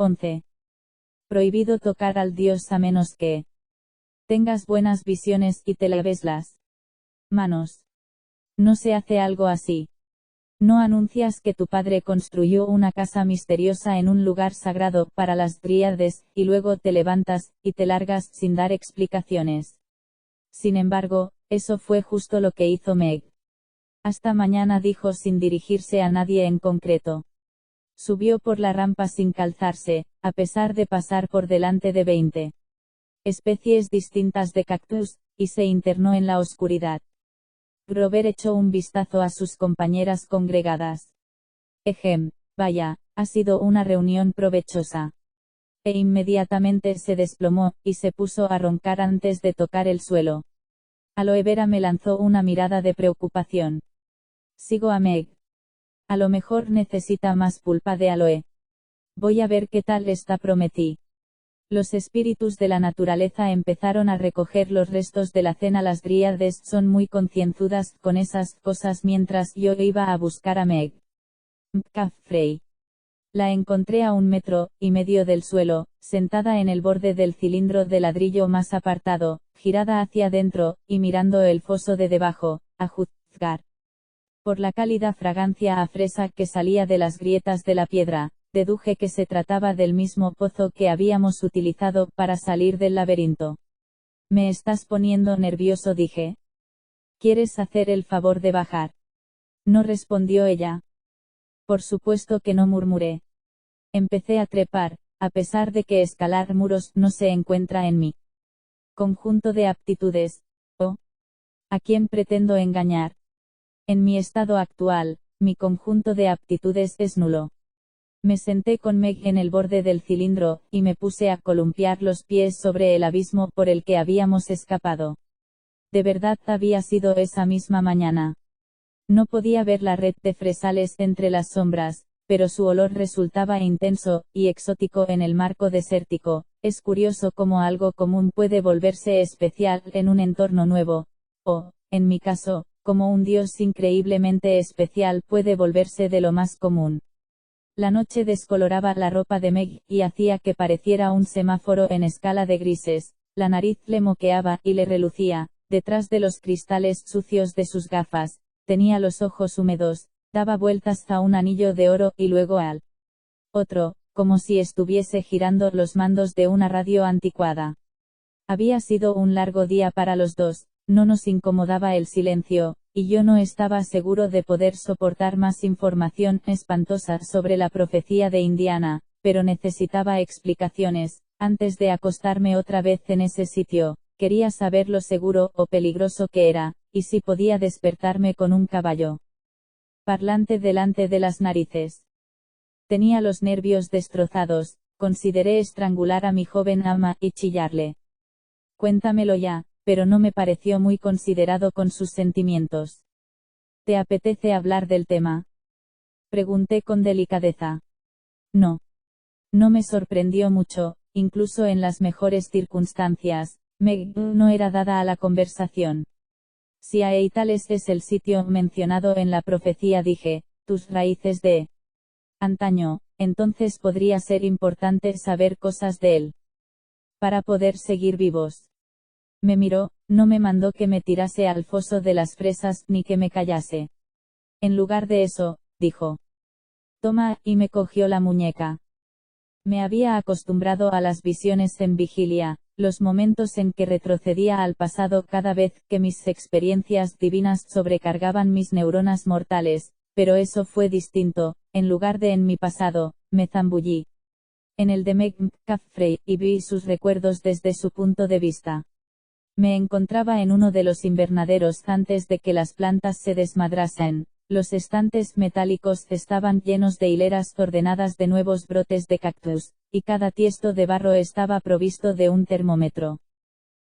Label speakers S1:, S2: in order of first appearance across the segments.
S1: 11. Prohibido tocar al Dios a menos que tengas buenas visiones y te laves las manos. No se hace algo así. No anuncias que tu padre construyó una casa misteriosa en un lugar sagrado para las dríades, y luego te levantas, y te largas sin dar explicaciones. Sin embargo, eso fue justo lo que hizo Meg. Hasta mañana, dijo sin dirigirse a nadie en concreto. Subió por la rampa sin calzarse, a pesar de pasar por delante de 20 especies distintas de cactus, y se internó en la oscuridad. Grover echó un vistazo a sus compañeras congregadas. Vaya, ha sido una reunión provechosa. E inmediatamente se desplomó, y se puso a roncar antes de tocar el suelo. Aloe Vera me lanzó una mirada de preocupación. Sigo a Meg. A lo mejor necesita más pulpa de aloe. Voy a ver qué tal está, prometí. Los espíritus de la naturaleza empezaron a recoger los restos de la cena. Las dríades son muy concienzudas con esas cosas. Mientras yo iba a buscar a Meg Caffrey. La encontré a 1,5 metros del suelo, sentada en el borde del cilindro de ladrillo más apartado, girada hacia adentro, y mirando el foso de debajo, a juzgar por la cálida fragancia a fresa que salía de las grietas de la piedra. Deduje que se trataba del mismo pozo que habíamos utilizado para salir del laberinto. Me estás poniendo nervioso, dije. ¿Quieres hacer el favor de bajar? No, respondió ella. Por supuesto que no, murmuré. Empecé a trepar, a pesar de que escalar muros no se encuentra en mi conjunto de aptitudes. ¿O a quién pretendo engañar? En mi estado actual, mi conjunto de aptitudes es nulo. Me senté con Meg en el borde del cilindro, y me puse a columpiar los pies sobre el abismo por el que habíamos escapado. De verdad había sido esa misma mañana. No podía ver la red de fresales entre las sombras, pero su olor resultaba intenso y exótico en el marco desértico. Es curioso cómo algo común puede volverse especial en un entorno nuevo, o, en mi caso, como un dios increíblemente especial puede volverse de lo más común. La noche descoloraba la ropa de Meg, y hacía que pareciera un semáforo en escala de grises. La nariz le moqueaba y le relucía, detrás de los cristales sucios de sus gafas. Tenía los ojos húmedos, daba vueltas a un anillo de oro y luego al otro, como si estuviese girando los mandos de una radio anticuada. Había sido un largo día para los dos, no nos incomodaba el silencio, y yo no estaba seguro de poder soportar más información espantosa sobre la profecía de Indiana, pero necesitaba explicaciones. Antes de acostarme otra vez en ese sitio, quería saber lo seguro o peligroso que era, y si podía despertarme con un caballo parlante delante de las narices. Tenía los nervios destrozados. Consideré estrangular a mi joven ama y chillarle. Cuéntamelo ya. Pero no me pareció muy considerado con sus sentimientos. ¿Te apetece hablar del tema? Pregunté con delicadeza. No. No me sorprendió mucho, incluso en las mejores circunstancias. Meg no era dada a la conversación. Si Aeitales es el sitio mencionado en la profecía, dije, tus raíces de antaño, entonces podría ser importante saber cosas de él. Para poder seguir vivos. Me miró, no me mandó que me tirase al foso de las fresas ni que me callase. En lugar de eso, dijo. Toma, y me cogió la muñeca. Me había acostumbrado a las visiones en vigilia, los momentos en que retrocedía al pasado cada vez que mis experiencias divinas sobrecargaban mis neuronas mortales, pero eso fue distinto. En lugar de en mi pasado, me zambullí en el de Meg Caffrey, y vi sus recuerdos desde su punto de vista. Me encontraba en uno de los invernaderos antes de que las plantas se desmadrasen. Los estantes metálicos estaban llenos de hileras ordenadas de nuevos brotes de cactus, y cada tiesto de barro estaba provisto de un termómetro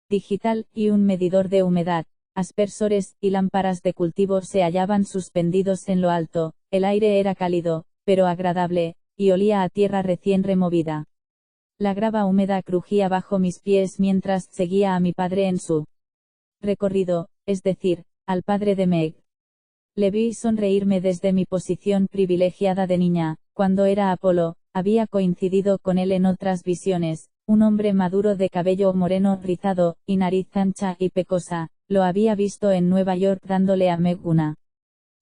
S1: digital y un medidor de humedad. Aspersores y lámparas de cultivo se hallaban suspendidos en lo alto. El aire era cálido, pero agradable, y olía a tierra recién removida. La grava húmeda crujía bajo mis pies mientras seguía a mi padre en su recorrido, es decir, al padre de Meg. Le vi sonreírme desde mi posición privilegiada de niña, cuando era Apolo, había coincidido con él en otras visiones, un hombre maduro de cabello moreno rizado, y nariz ancha y pecosa, lo había visto en Nueva York dándole a Meg una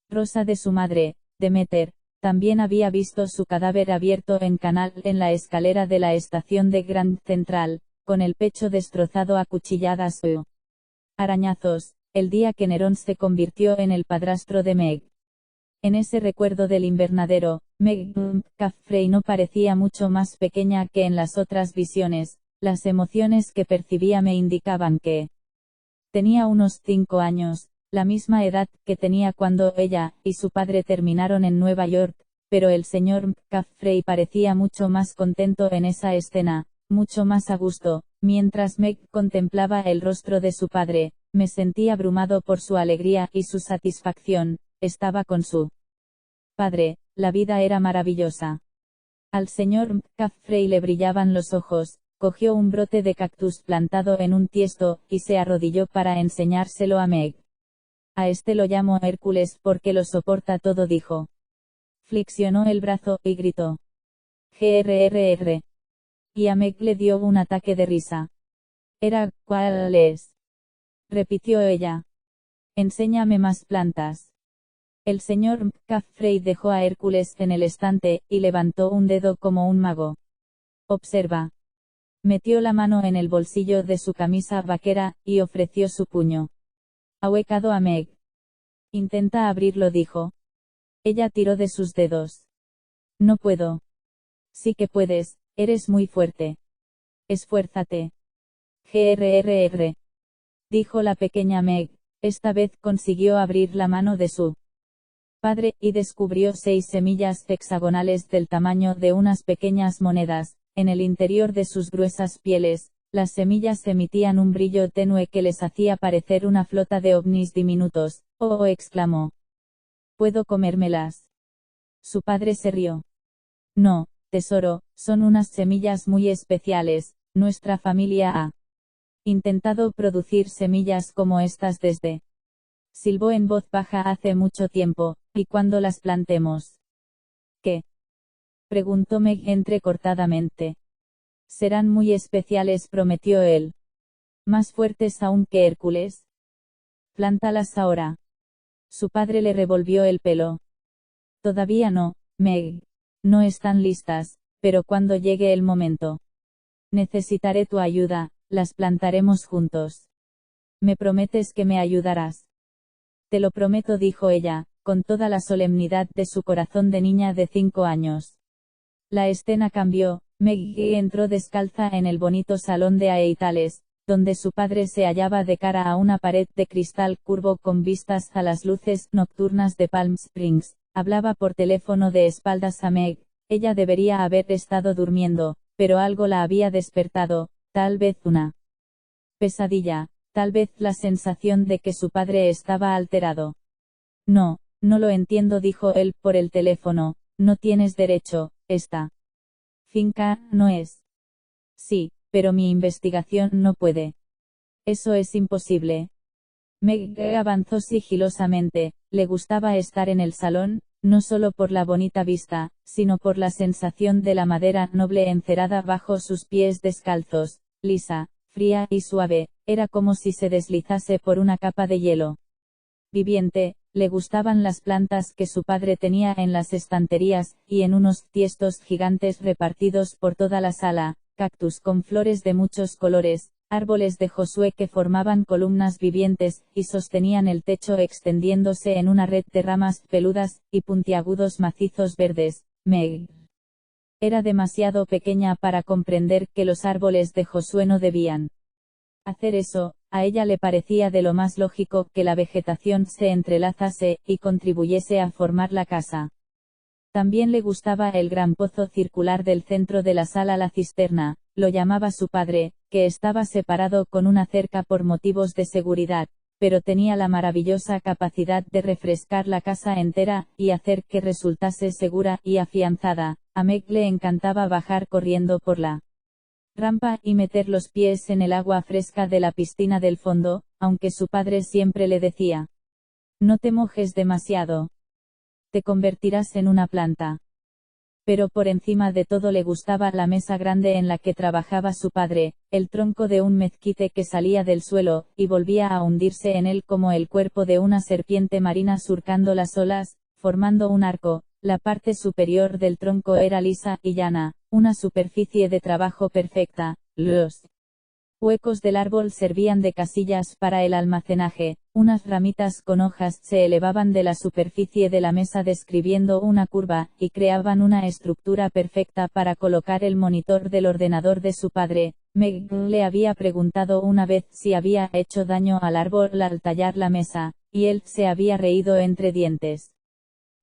S1: rosa de su madre, Demeter. También había visto su cadáver abierto en canal en la escalera de la estación de Grand Central, con el pecho destrozado a cuchilladas o arañazos, el día que Nerón se convirtió en el padrastro de Meg. En ese recuerdo del invernadero, Meg Caffrey no parecía mucho más pequeña que en las otras visiones. Las emociones que percibía me indicaban que tenía unos 5 años, la misma edad que tenía cuando ella y su padre terminaron en Nueva York, pero el señor Caffrey parecía mucho más contento en esa escena, mucho más a gusto. Mientras Meg contemplaba el rostro de su padre, me sentí abrumado por su alegría y su satisfacción. Estaba con su padre, la vida era maravillosa. Al señor Caffrey le brillaban los ojos, cogió un brote de cactus plantado en un tiesto, y se arrodilló para enseñárselo a Meg. A este lo llamo Hércules porque lo soporta todo, dijo. Flexionó el brazo, y gritó. Grrr. Y a Meg le dio un ataque de risa. ¿Cuál es? Repitió ella. Enséñame más plantas. El señor Caffrey dejó a Hércules en el estante, y levantó un dedo como un mago. Observa. Metió la mano en el bolsillo de su camisa vaquera, y ofreció su puño. Ahuecado a Meg. Intenta abrirlo, dijo. Ella tiró de sus dedos. No puedo. Sí que puedes, eres muy fuerte. Esfuérzate. Grrr. Dijo la pequeña Meg. Esta vez consiguió abrir la mano de su padre, y descubrió 6 semillas hexagonales del tamaño de unas pequeñas monedas, en el interior de sus gruesas pieles. Las semillas emitían un brillo tenue que les hacía parecer una flota de ovnis diminutos. Oh, exclamó. ¿Puedo comérmelas? Su padre se rió. No, tesoro, son unas semillas muy especiales, nuestra familia ha intentado producir semillas como estas desde. Silbó en voz baja hace mucho tiempo, ¿y cuándo las plantemos? ¿Qué? Preguntó Meg entrecortadamente. Serán muy especiales, prometió él. Más fuertes aún que Hércules. Plántalas ahora. Su padre le revolvió el pelo. Todavía no, Meg. No están listas, pero cuando llegue el momento. Necesitaré tu ayuda, las plantaremos juntos. ¿Me prometes que me ayudarás? Te lo prometo, dijo ella, con toda la solemnidad de su corazón de niña de 5 años. La escena cambió. Meg entró descalza en el bonito salón de Aeitales, donde su padre se hallaba de cara a una pared de cristal curvo con vistas a las luces nocturnas de Palm Springs. Hablaba por teléfono de espaldas a Meg. Ella debería haber estado durmiendo, pero algo la había despertado, tal vez una pesadilla, tal vez la sensación de que su padre estaba alterado. No, no lo entiendo, dijo él por el teléfono. No tienes derecho, esta finca no es. Sí, pero mi investigación no puede. Eso es imposible. Meg avanzó sigilosamente. Le gustaba estar en el salón, no solo por la bonita vista, sino por la sensación de la madera noble encerada bajo sus pies descalzos, lisa, fría y suave. Era como si se deslizase por una capa de hielo viviente. Le gustaban las plantas que su padre tenía en las estanterías, y en unos tiestos gigantes repartidos por toda la sala, cactus con flores de muchos colores, árboles de Josué que formaban columnas vivientes, y sostenían el techo extendiéndose en una red de ramas peludas, y puntiagudos macizos verdes. Meg era demasiado pequeña para comprender que los árboles de Josué no debían hacer eso. A ella le parecía de lo más lógico que la vegetación se entrelazase, y contribuyese a formar la casa. También le gustaba el gran pozo circular del centro de la sala, la cisterna, lo llamaba su padre, que estaba separado con una cerca por motivos de seguridad, pero tenía la maravillosa capacidad de refrescar la casa entera, y hacer que resultase segura y afianzada. A Meg le encantaba bajar corriendo por la rampa y meter los pies en el agua fresca de la piscina del fondo, aunque su padre siempre le decía: no te mojes demasiado. Te convertirás en una planta. Pero por encima de todo le gustaba la mesa grande en la que trabajaba su padre, el tronco de un mezquite que salía del suelo, y volvía a hundirse en él como el cuerpo de una serpiente marina surcando las olas, formando un arco. La parte superior del tronco era lisa y llana, una superficie de trabajo perfecta. Los huecos del árbol servían de casillas para el almacenaje, unas ramitas con hojas se elevaban de la superficie de la mesa describiendo una curva, y creaban una estructura perfecta para colocar el monitor del ordenador de su padre. Meg le había preguntado una vez si había hecho daño al árbol al tallar la mesa, y él se había reído entre dientes.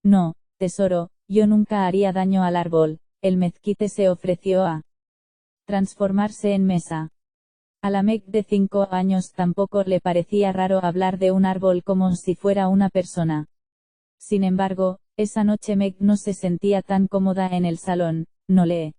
S1: No, tesoro, yo nunca haría daño al árbol. El mezquite se ofreció a transformarse en mesa. A la Meg de 5 años tampoco le parecía raro hablar de un árbol como si fuera una persona. Sin embargo, esa noche Meg no se sentía tan cómoda en el salón, no le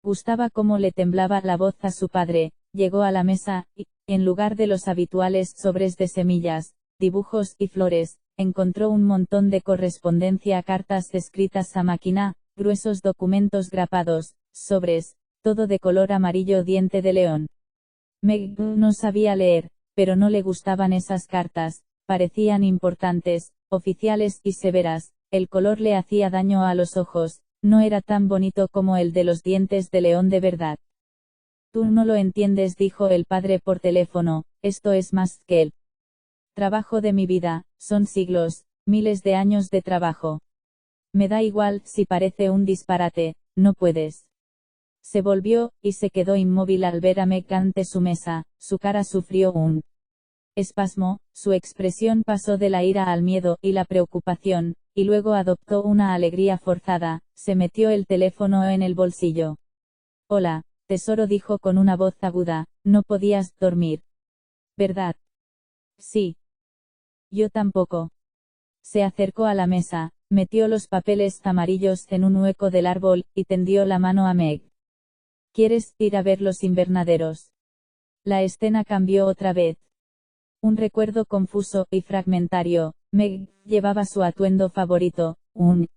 S1: gustaba cómo le temblaba la voz a su padre. Llegó a la mesa, y, en lugar de los habituales sobres de semillas, dibujos y flores, encontró un montón de correspondencia, cartas escritas a máquina, gruesos documentos grapados, sobres, todo de color amarillo diente de león. Meg no sabía leer, pero no le gustaban esas cartas, parecían importantes, oficiales y severas, el color le hacía daño a los ojos, no era tan bonito como el de los dientes de león de verdad. Tú no lo entiendes, dijo el padre por teléfono, esto es más que el trabajo de mi vida, son siglos, miles de años de trabajo. Me da igual si parece un disparate, no puedes. Se volvió, y se quedó inmóvil al ver a Meg ante su mesa, su cara sufrió un espasmo, su expresión pasó de la ira al miedo y la preocupación, y luego adoptó una alegría forzada, se metió el teléfono en el bolsillo. Hola, tesoro, dijo con una voz aguda, no podías dormir. ¿Verdad? Sí. Yo tampoco. Se acercó a la mesa, metió los papeles amarillos en un hueco del árbol, y tendió la mano a Meg. ¿Quieres ir a ver los invernaderos? La escena cambió otra vez. Un recuerdo confuso y fragmentario. Meg llevaba su atuendo favorito, un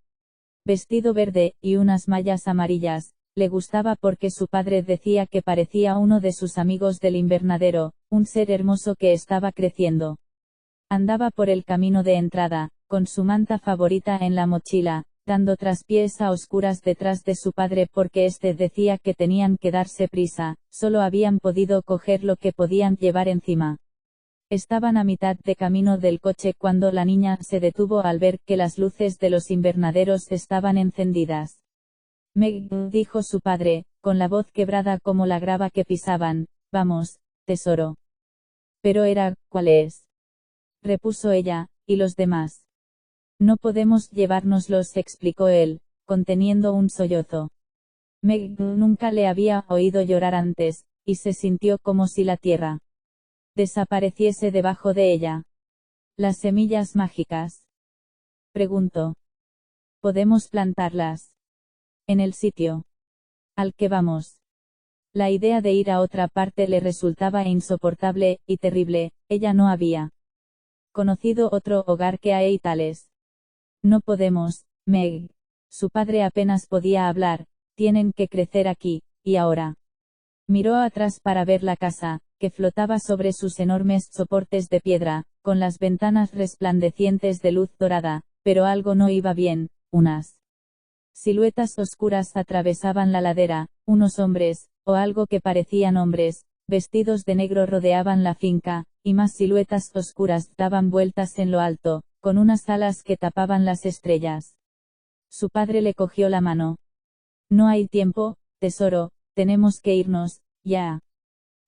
S1: vestido verde y unas mallas amarillas. Le gustaba porque su padre decía que parecía uno de sus amigos del invernadero, un ser hermoso que estaba creciendo. Andaba por el camino de entrada, con su manta favorita en la mochila, dando traspiés a oscuras detrás de su padre porque éste decía que tenían que darse prisa, solo habían podido coger lo que podían llevar encima. Estaban a mitad de camino del coche cuando la niña se detuvo al ver que las luces de los invernaderos estaban encendidas. Meg, dijo su padre, con la voz quebrada como la grava que pisaban, vamos, tesoro. Pero ¿cuál es? Repuso ella, ¿y los demás? No podemos llevárnoslos, explicó él, conteniendo un sollozo. Meg nunca le había oído llorar antes, y se sintió como si la tierra desapareciese debajo de ella. ¿Las semillas mágicas? Preguntó. ¿Podemos plantarlas en el sitio al que vamos? La idea de ir a otra parte le resultaba insoportable y terrible. Ella no había conocido otro hogar que Aitales. No podemos, Meg. Su padre apenas podía hablar. Tienen que crecer aquí, y ahora. Miró atrás para ver la casa, que flotaba sobre sus enormes soportes de piedra, con las ventanas resplandecientes de luz dorada, pero algo no iba bien. Unas siluetas oscuras atravesaban la ladera, unos hombres, o algo que parecían hombres, vestidos de negro rodeaban la finca, y más siluetas oscuras daban vueltas en lo alto, con unas alas que tapaban las estrellas. Su padre le cogió la mano. No hay tiempo, tesoro, tenemos que irnos, ya.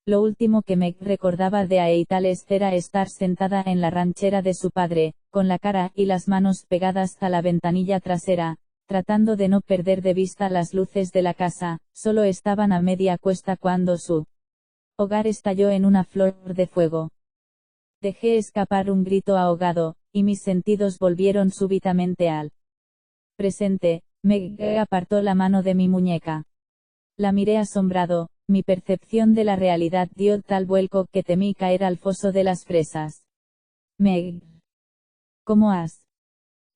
S1: Lo último que Meg recordaba de Aitales era estar sentada en la ranchera de su padre, con la cara y las manos pegadas a la ventanilla trasera, tratando de no perder de vista las luces de la casa. Solo estaban a media cuesta cuando su hogar estalló en una flor de fuego. Dejé escapar un grito ahogado, y mis sentidos volvieron súbitamente al presente. Meg apartó la mano de mi muñeca. La miré asombrado, mi percepción de la realidad dio tal vuelco que temí caer al foso de las fresas. Meg. ¿Cómo has?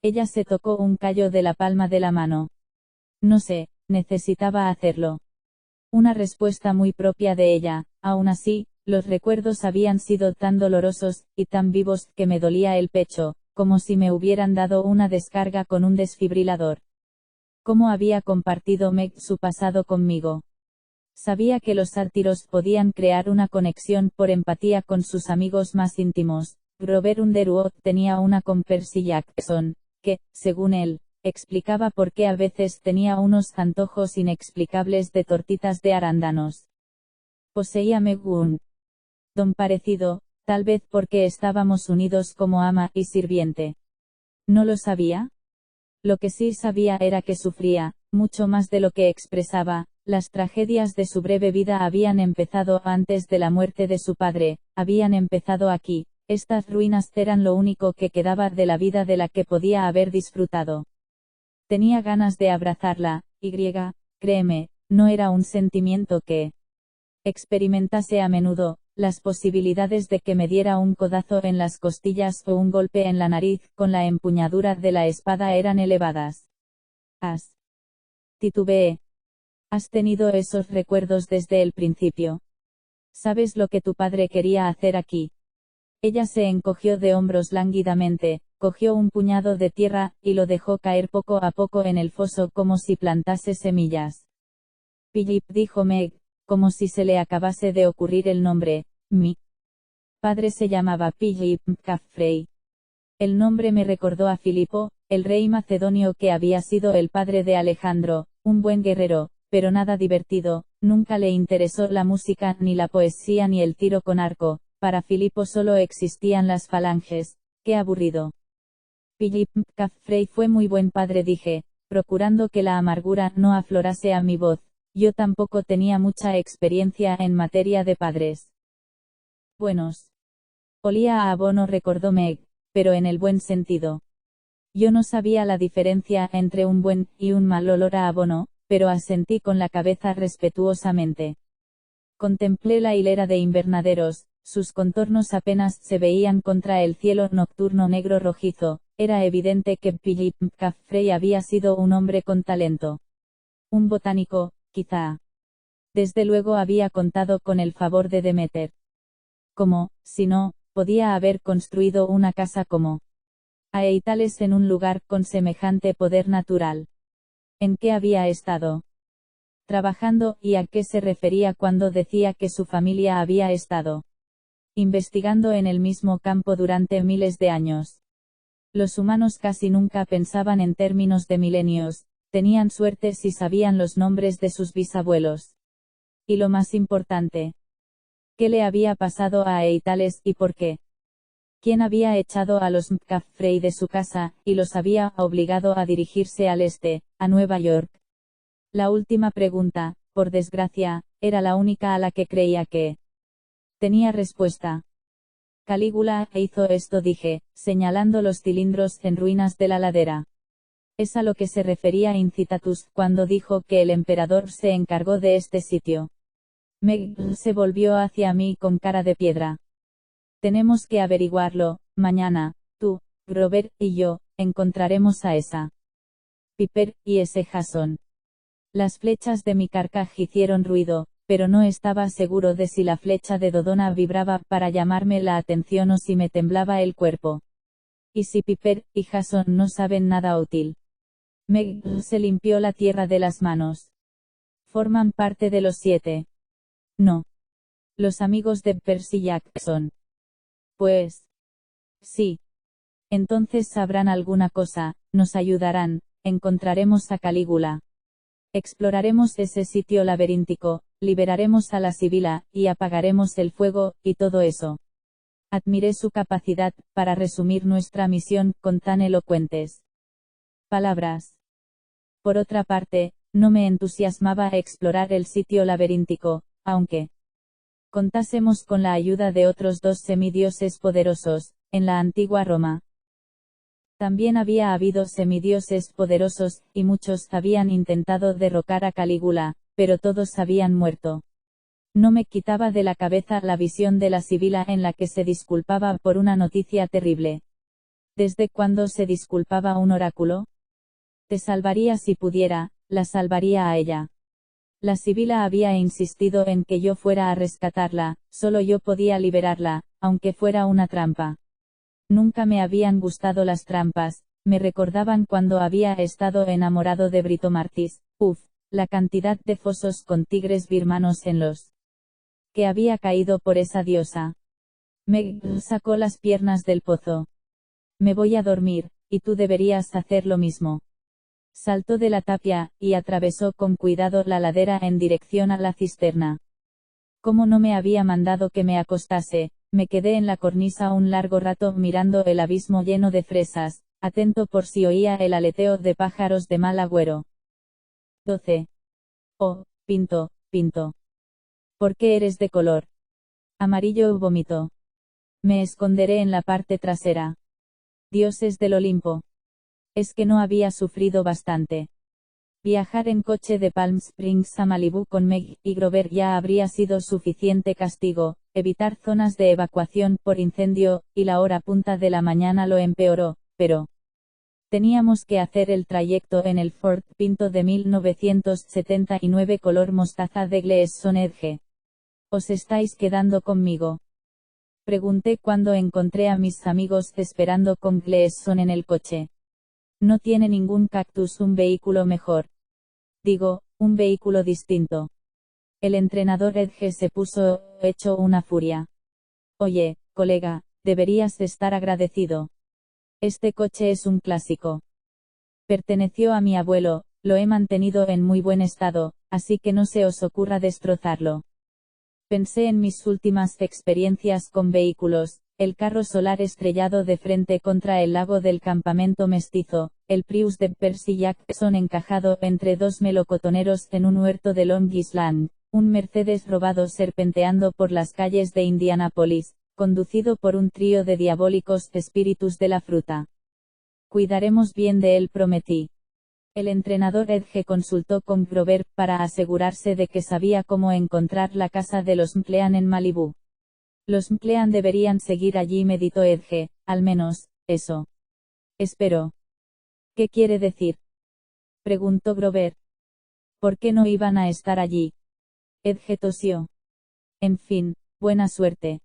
S1: Ella se tocó un callo de la palma de la mano. No sé, necesitaba hacerlo. Una respuesta muy propia de ella. Aún así, los recuerdos habían sido tan dolorosos, y tan vivos, que me dolía el pecho, como si me hubieran dado una descarga con un desfibrilador. ¿Cómo había compartido Meg su pasado conmigo? Sabía que los sátiros podían crear una conexión por empatía con sus amigos más íntimos. Grover Underwood tenía una con Percy Jackson, que, según él, explicaba por qué a veces tenía unos antojos inexplicables de tortitas de arándanos. Poseía Meg un don parecido, tal vez porque estábamos unidos como ama y sirviente. ¿No lo sabía? Lo que sí sabía era que sufría, mucho más de lo que expresaba. Las tragedias de su breve vida habían empezado antes de la muerte de su padre, habían empezado aquí. Estas ruinas eran lo único que quedaba de la vida de la que podía haber disfrutado. Tenía ganas de abrazarla, créeme, no era un sentimiento que experimentase a menudo. Las posibilidades de que me diera un codazo en las costillas o un golpe en la nariz con la empuñadura de la espada eran elevadas. Titubeé. Has tenido esos recuerdos desde el principio. ¿Sabes lo que tu padre quería hacer aquí? Ella se encogió de hombros lánguidamente, cogió un puñado de tierra, y lo dejó caer poco a poco en el foso como si plantase semillas. Philip, dijo Meg, como si se le acabase de ocurrir el nombre. Mi padre se llamaba Philip Caffrey. El nombre me recordó a Filipo, el rey macedonio que había sido el padre de Alejandro, un buen guerrero, pero nada divertido. Nunca le interesó la música, ni la poesía, ni el tiro con arco. Para Filipo solo existían las falanges. ¡Qué aburrido! Philip Caffrey fue muy buen padre, dije, procurando que la amargura no aflorase a mi voz. Yo tampoco tenía mucha experiencia en materia de padres buenos. Olía a abono, recordó Meg, pero en el buen sentido. Yo no sabía la diferencia entre un buen y un mal olor a abono, pero asentí con la cabeza respetuosamente. Contemplé la hilera de invernaderos, sus contornos apenas se veían contra el cielo nocturno negro rojizo. Era evidente que Philip Caffrey había sido un hombre con talento. Un botánico, quizá. Desde luego había contado con el favor de Demeter. ¿Cómo, si no, podía haber construido una casa como Aeitales en un lugar con semejante poder natural? ¿En qué había estado trabajando, y a qué se refería cuando decía que su familia había estado investigando en el mismo campo durante miles de años? Los humanos casi nunca pensaban en términos de milenios, tenían suerte si sabían los nombres de sus bisabuelos. Y lo más importante, ¿qué le había pasado a Aeitales y por qué? ¿Quién había echado a los Caffrey de su casa, y los había obligado a dirigirse al este, a Nueva York? La última pregunta, por desgracia, era la única a la que creía que tenía respuesta. Calígula hizo esto, dije, señalando los cilindros en ruinas de la ladera. Es a lo que se refería Incitatus cuando dijo que el emperador se encargó de este sitio. Meg se volvió hacia mí con cara de piedra. Tenemos que averiguarlo. Mañana, tú, Grover y yo, encontraremos a esa Piper y ese Jason. Las flechas de mi carcaj hicieron ruido, pero no estaba seguro de si la flecha de Dodona vibraba para llamarme la atención o si me temblaba el cuerpo. ¿Y si Piper y Jason no saben nada útil? Meg se limpió la tierra de las manos. ¿Forman parte de los 7? No. Los amigos de Percy Jackson. Pues sí. Entonces sabrán alguna cosa, nos ayudarán, encontraremos a Calígula. Exploraremos ese sitio laberíntico, liberaremos a la Sibila, y apagaremos el fuego, y todo eso. Admiré su capacidad para resumir nuestra misión con tan elocuentes palabras. Por otra parte, no me entusiasmaba explorar el sitio laberíntico, aunque contásemos con la ayuda de otros 2 semidioses poderosos, en la antigua Roma. También había habido semidioses poderosos, y muchos habían intentado derrocar a Calígula, pero todos habían muerto. No me quitaba de la cabeza la visión de la Sibila en la que se disculpaba por una noticia terrible. ¿Desde cuándo se disculpaba un oráculo? Te salvaría si pudiera, la salvaría a ella. La sibila había insistido en que yo fuera a rescatarla, solo yo podía liberarla, aunque fuera una trampa. Nunca me habían gustado las trampas, me recordaban cuando había estado enamorado de Britomartis, la cantidad de fosos con tigres birmanos en los que había caído por esa diosa. Meg sacó las piernas del pozo. Me voy a dormir, y tú deberías hacer lo mismo. Saltó de la tapia, y atravesó con cuidado la ladera en dirección a la cisterna. Como no me había mandado que me acostase, me quedé en la cornisa un largo rato mirando el abismo lleno de fresas, atento por si oía el aleteo de pájaros de mal agüero. 12. Oh, Pinto, Pinto. ¿Por qué eres de color amarillo? Vómito. Me esconderé en la parte trasera. Dioses del Olimpo. Es que no había sufrido bastante. Viajar en coche de Palm Springs a Malibú con Meg y Grover ya habría sido suficiente castigo, evitar zonas de evacuación por incendio, y la hora punta de la mañana lo empeoró, pero teníamos que hacer el trayecto en el Ford Pinto de 1979 color mostaza de Gleason Edge. ¿Os estáis quedando conmigo? Pregunté cuando encontré a mis amigos esperando con Gleason en el coche. No tiene ningún cactus un vehículo mejor. Digo, un vehículo distinto. El entrenador Edge se puso hecho una furia. Oye, colega, deberías estar agradecido. Este coche es un clásico. Perteneció a mi abuelo, lo he mantenido en muy buen estado, así que no se os ocurra destrozarlo. Pensé en mis últimas experiencias con vehículos, el carro solar estrellado de frente contra el lago del campamento mestizo, el Prius de Percy Jackson encajado entre dos melocotoneros en un huerto de Long Island, un Mercedes robado serpenteando por las calles de Indianápolis, conducido por un trío de diabólicos espíritus de la fruta. Cuidaremos bien de él, prometí. El entrenador Edge consultó con Grover para asegurarse de que sabía cómo encontrar la casa de los McLean en Malibú. Los McLean deberían seguir allí, meditó Edge, al menos, eso. Espero. ¿Qué quiere decir? Preguntó Grover. ¿Por qué no iban a estar allí? Edge tosió. En fin, buena suerte.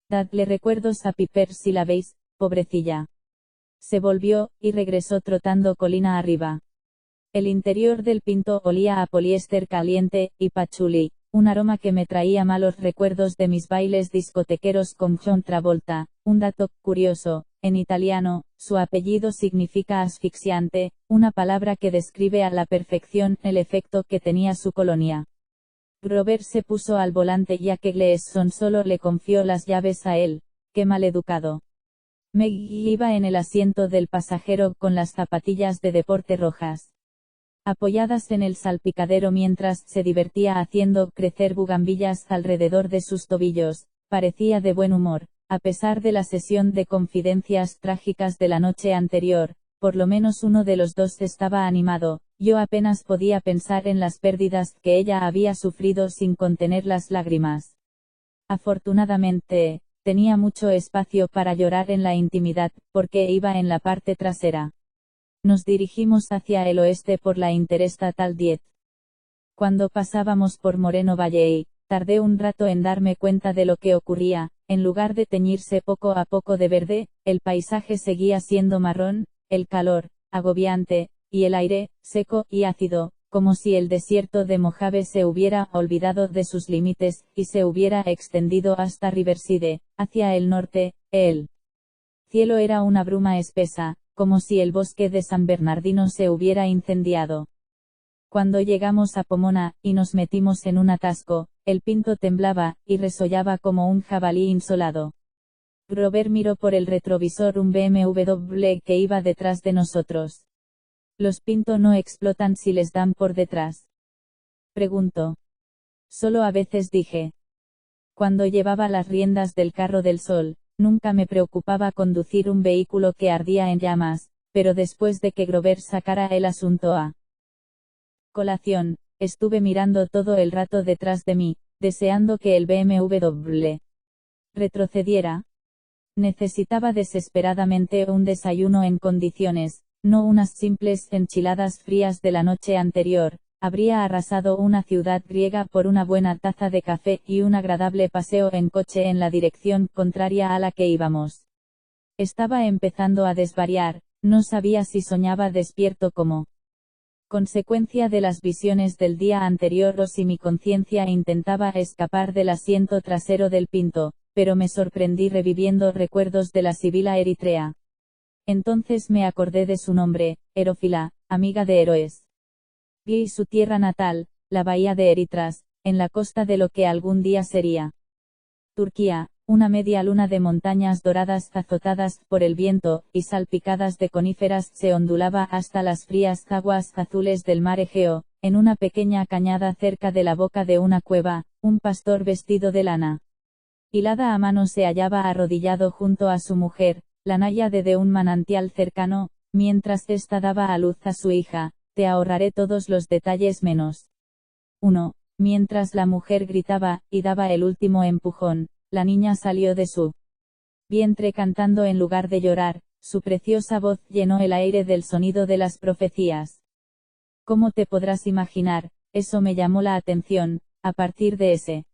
S1: Dadle recuerdos a Piper si la veis, pobrecilla. Se volvió, y regresó trotando colina arriba. El interior del Pinto olía a poliéster caliente, y pachuli, un aroma que me traía malos recuerdos de mis bailes discotequeros con John Travolta. Un dato curioso, en italiano, su apellido significa asfixiante, una palabra que describe a la perfección el efecto que tenía su colonia. Grover se puso al volante ya que Gleason solo le confió las llaves a él. Qué maleducado. Meg iba en el asiento del pasajero con las zapatillas de deporte rojas, apoyadas en el salpicadero mientras se divertía haciendo crecer bugambillas alrededor de sus tobillos. Parecía de buen humor, a pesar de la sesión de confidencias trágicas de la noche anterior. Por lo menos uno de los dos estaba animado. Yo apenas podía pensar en las pérdidas que ella había sufrido sin contener las lágrimas. Afortunadamente, tenía mucho espacio para llorar en la intimidad, porque iba en la parte trasera. Nos dirigimos hacia el oeste por la Interestatal 10. Cuando pasábamos por Moreno Valley, tardé un rato en darme cuenta de lo que ocurría. En lugar de teñirse poco a poco de verde, el paisaje seguía siendo marrón, el calor, agobiante, y el aire, seco y ácido, como si el desierto de Mojave se hubiera olvidado de sus límites, y se hubiera extendido hasta Riverside, hacia el norte. El cielo era una bruma espesa, como si el bosque de San Bernardino se hubiera incendiado. Cuando llegamos a Pomona, y nos metimos en un atasco, el Pinto temblaba, y resollaba como un jabalí insolado. Grover miró por el retrovisor un BMW que iba detrás de nosotros. ¿Los Pinto no explotan si les dan por detrás?, preguntó. Solo a veces, dije. Cuando llevaba las riendas del carro del sol, nunca me preocupaba conducir un vehículo que ardía en llamas, pero después de que Grover sacara el asunto a colación, estuve mirando todo el rato detrás de mí, deseando que el BMW retrocediera. Necesitaba desesperadamente un desayuno en condiciones, no unas simples enchiladas frías de la noche anterior, habría arrasado una ciudad griega por una buena taza de café y un agradable paseo en coche en la dirección contraria a la que íbamos. Estaba empezando a desvariar, no sabía si soñaba despierto como consecuencia de las visiones del día anterior o si mi conciencia intentaba escapar del asiento trasero del Pinto, pero me sorprendí reviviendo recuerdos de la sibila eritrea. Entonces me acordé de su nombre, Erófila, amiga de héroes. Vi su tierra natal, la bahía de Eritras, en la costa de lo que algún día sería Turquía, una media luna de montañas doradas azotadas por el viento, y salpicadas de coníferas se ondulaba hasta las frías aguas azules del mar Egeo, en una pequeña cañada cerca de la boca de una cueva, un pastor vestido de lana hilada a mano se hallaba arrodillado junto a su mujer, la náyade de un manantial cercano, mientras ésta daba a luz a su hija. Te ahorraré todos los detalles menos 1. Mientras la mujer gritaba, y daba el último empujón, la niña salió de su vientre cantando en lugar de llorar, su preciosa voz llenó el aire del sonido de las profecías. Como te podrás imaginar, eso me llamó la atención. A partir de ese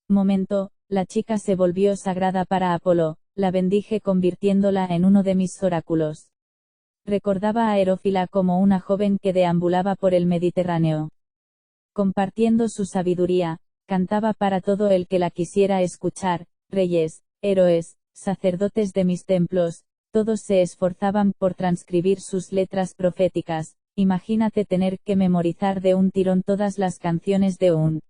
S1: momento, la chica se volvió sagrada para Apolo, la bendije convirtiéndola en uno de mis oráculos. Recordaba a Erófila como una joven que deambulaba por el Mediterráneo. Compartiendo su sabiduría, cantaba para todo el que la quisiera escuchar, reyes, héroes, sacerdotes de mis templos, todos se esforzaban por transcribir sus letras proféticas. Imagínate tener que memorizar de un tirón todas las canciones de un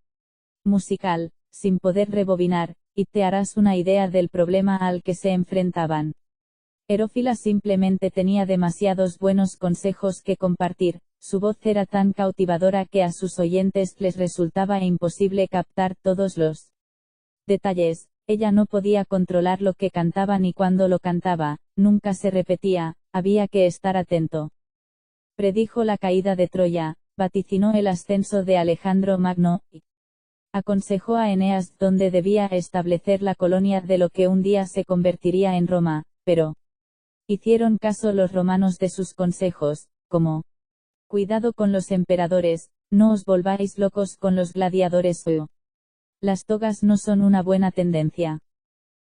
S1: musical, sin poder rebobinar, y te harás una idea del problema al que se enfrentaban. Erófila simplemente tenía demasiados buenos consejos que compartir, su voz era tan cautivadora que a sus oyentes les resultaba imposible captar todos los detalles. Ella no podía controlar lo que cantaba ni cuándo lo cantaba, nunca se repetía, había que estar atento. Predijo la caída de Troya, vaticinó el ascenso de Alejandro Magno, y aconsejó a Eneas dónde debía establecer la colonia de lo que un día se convertiría en Roma, pero hicieron caso los romanos de sus consejos, como cuidado con los emperadores, no os volváis locos con los gladiadores o las togas no son una buena tendencia.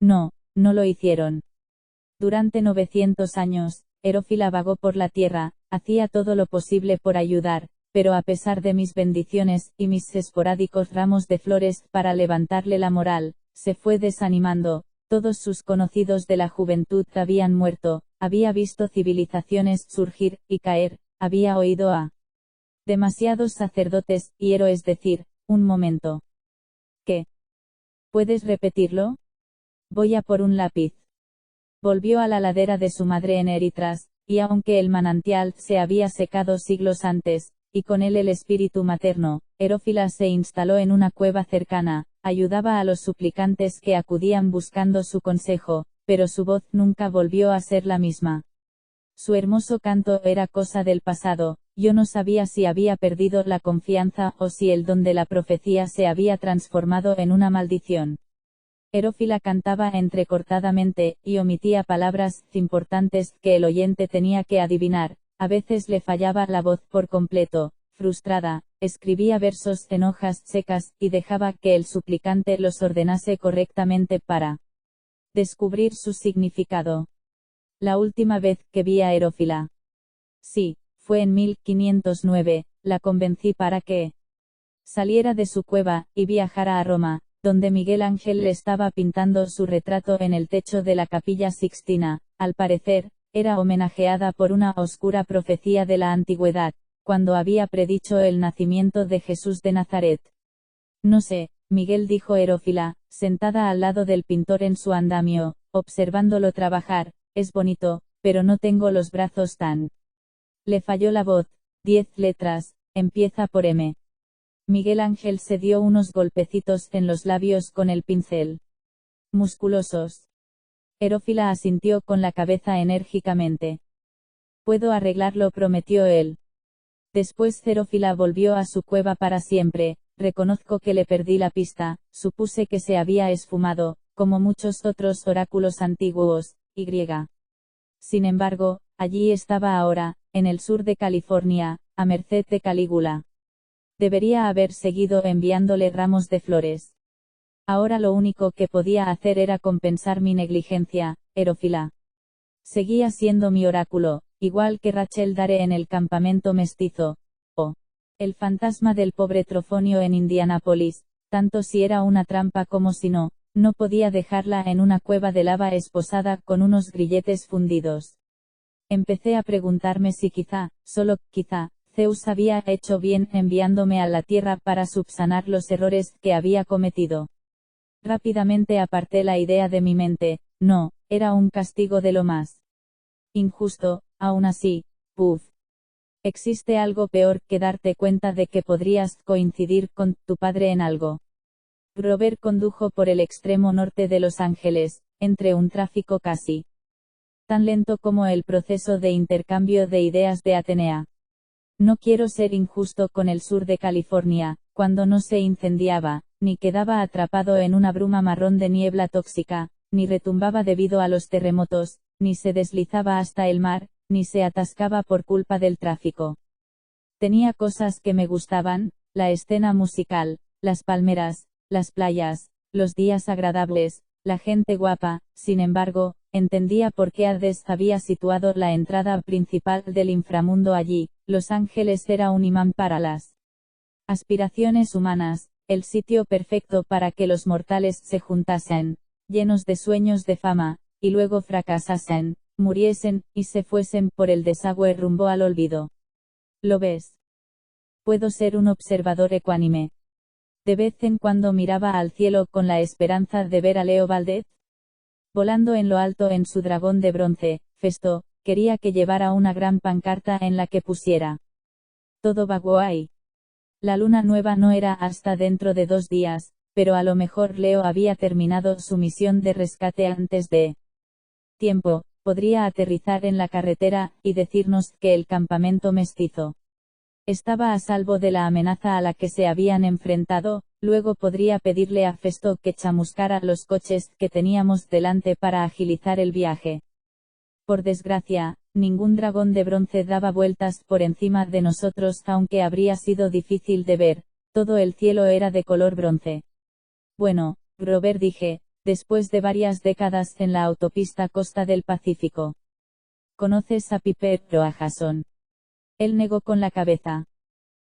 S1: No, no lo hicieron. Durante 900 años, Erófila vagó por la tierra, hacía todo lo posible por ayudar, pero a pesar de mis bendiciones y mis esporádicos ramos de flores para levantarle la moral, se fue desanimando. Todos sus conocidos de la juventud habían muerto, había visto civilizaciones surgir y caer, había oído a demasiados sacerdotes y héroes decir, un momento. ¿Qué? ¿Puedes repetirlo? Voy a por un lápiz. Volvió a la ladera de su madre en Eritras, y aunque el manantial se había secado siglos antes, y con él el espíritu materno, Erófila se instaló en una cueva cercana, ayudaba a los suplicantes que acudían buscando su consejo, pero su voz nunca volvió a ser la misma. Su hermoso canto era cosa del pasado, yo no sabía si había perdido la confianza o si el don de la profecía se había transformado en una maldición. Erófila cantaba entrecortadamente, y omitía palabras importantes que el oyente tenía que adivinar, a veces le fallaba la voz por completo. Frustrada, escribía versos en hojas secas, y dejaba que el suplicante los ordenase correctamente para descubrir su significado. La última vez que vi a Erófila, sí, fue en 1509, la convencí para que saliera de su cueva, y viajara a Roma, donde Miguel Ángel le estaba pintando su retrato en el techo de la Capilla Sixtina. Al parecer, era homenajeada por una oscura profecía de la antigüedad, cuando había predicho el nacimiento de Jesús de Nazaret. No sé, Miguel, dijo Erófila, sentada al lado del pintor en su andamio, observándolo trabajar, es bonito, pero no tengo los brazos tan. Le falló la voz. 10 letras, empieza por M. Miguel Ángel se dio unos golpecitos en los labios con el pincel. Musculosos. Erófila asintió con la cabeza enérgicamente. Puedo arreglarlo, prometió él. Después Erófila volvió a su cueva para siempre. Reconozco que le perdí la pista, supuse que se había esfumado, como muchos otros oráculos antiguos, y. Sin embargo, allí estaba ahora, en el sur de California, a merced de Calígula. Debería haber seguido enviándole ramos de flores. Ahora lo único que podía hacer era compensar mi negligencia, Herófila. Seguía siendo mi oráculo, igual que Rachel Dare en el campamento mestizo, o el fantasma del pobre Trofonio en Indianápolis, tanto si era una trampa como si no, no podía dejarla en una cueva de lava esposada con unos grilletes fundidos. Empecé a preguntarme si quizá, solo quizá, Zeus había hecho bien enviándome a la tierra para subsanar los errores que había cometido. Rápidamente aparté la idea de mi mente, no, era un castigo de lo más injusto, aún así, puff. Existe algo peor que darte cuenta de que podrías coincidir con tu padre en algo. Grover condujo por el extremo norte de Los Ángeles, entre un tráfico casi tan lento como el proceso de intercambio de ideas de Atenea. No quiero ser injusto con el sur de California, cuando no se incendiaba, ni quedaba atrapado en una bruma marrón de niebla tóxica, ni retumbaba debido a los terremotos, ni se deslizaba hasta el mar, ni se atascaba por culpa del tráfico. Tenía cosas que me gustaban, la escena musical, las palmeras, las playas, los días agradables, la gente guapa. Sin embargo, entendía por qué Hades había situado la entrada principal del inframundo allí. Los Ángeles era un imán para las aspiraciones humanas, el sitio perfecto para que los mortales se juntasen, llenos de sueños de fama, y luego fracasasen, muriesen, y se fuesen por el desagüe rumbo al olvido. ¿Lo ves? Puedo ser un observador ecuánime. De vez en cuando miraba al cielo con la esperanza de ver a Leo Valdez volando en lo alto en su dragón de bronce. Festo quería que llevara una gran pancarta en la que pusiera: todo va guay. La luna nueva no era hasta dentro de 2 días, pero a lo mejor Leo había terminado su misión de rescate antes de tiempo. Podría aterrizar en la carretera y decirnos que el campamento mestizo estaba a salvo de la amenaza a la que se habían enfrentado. Luego podría pedirle a Festo que chamuscara los coches que teníamos delante para agilizar el viaje. Por desgracia, ningún dragón de bronce daba vueltas por encima de nosotros, aunque habría sido difícil de ver. Todo el cielo era de color bronce. Bueno, Grover, dije, después de varias décadas en la autopista Costa del Pacífico. ¿Conoces a Piper o a Jason? Él negó con la cabeza.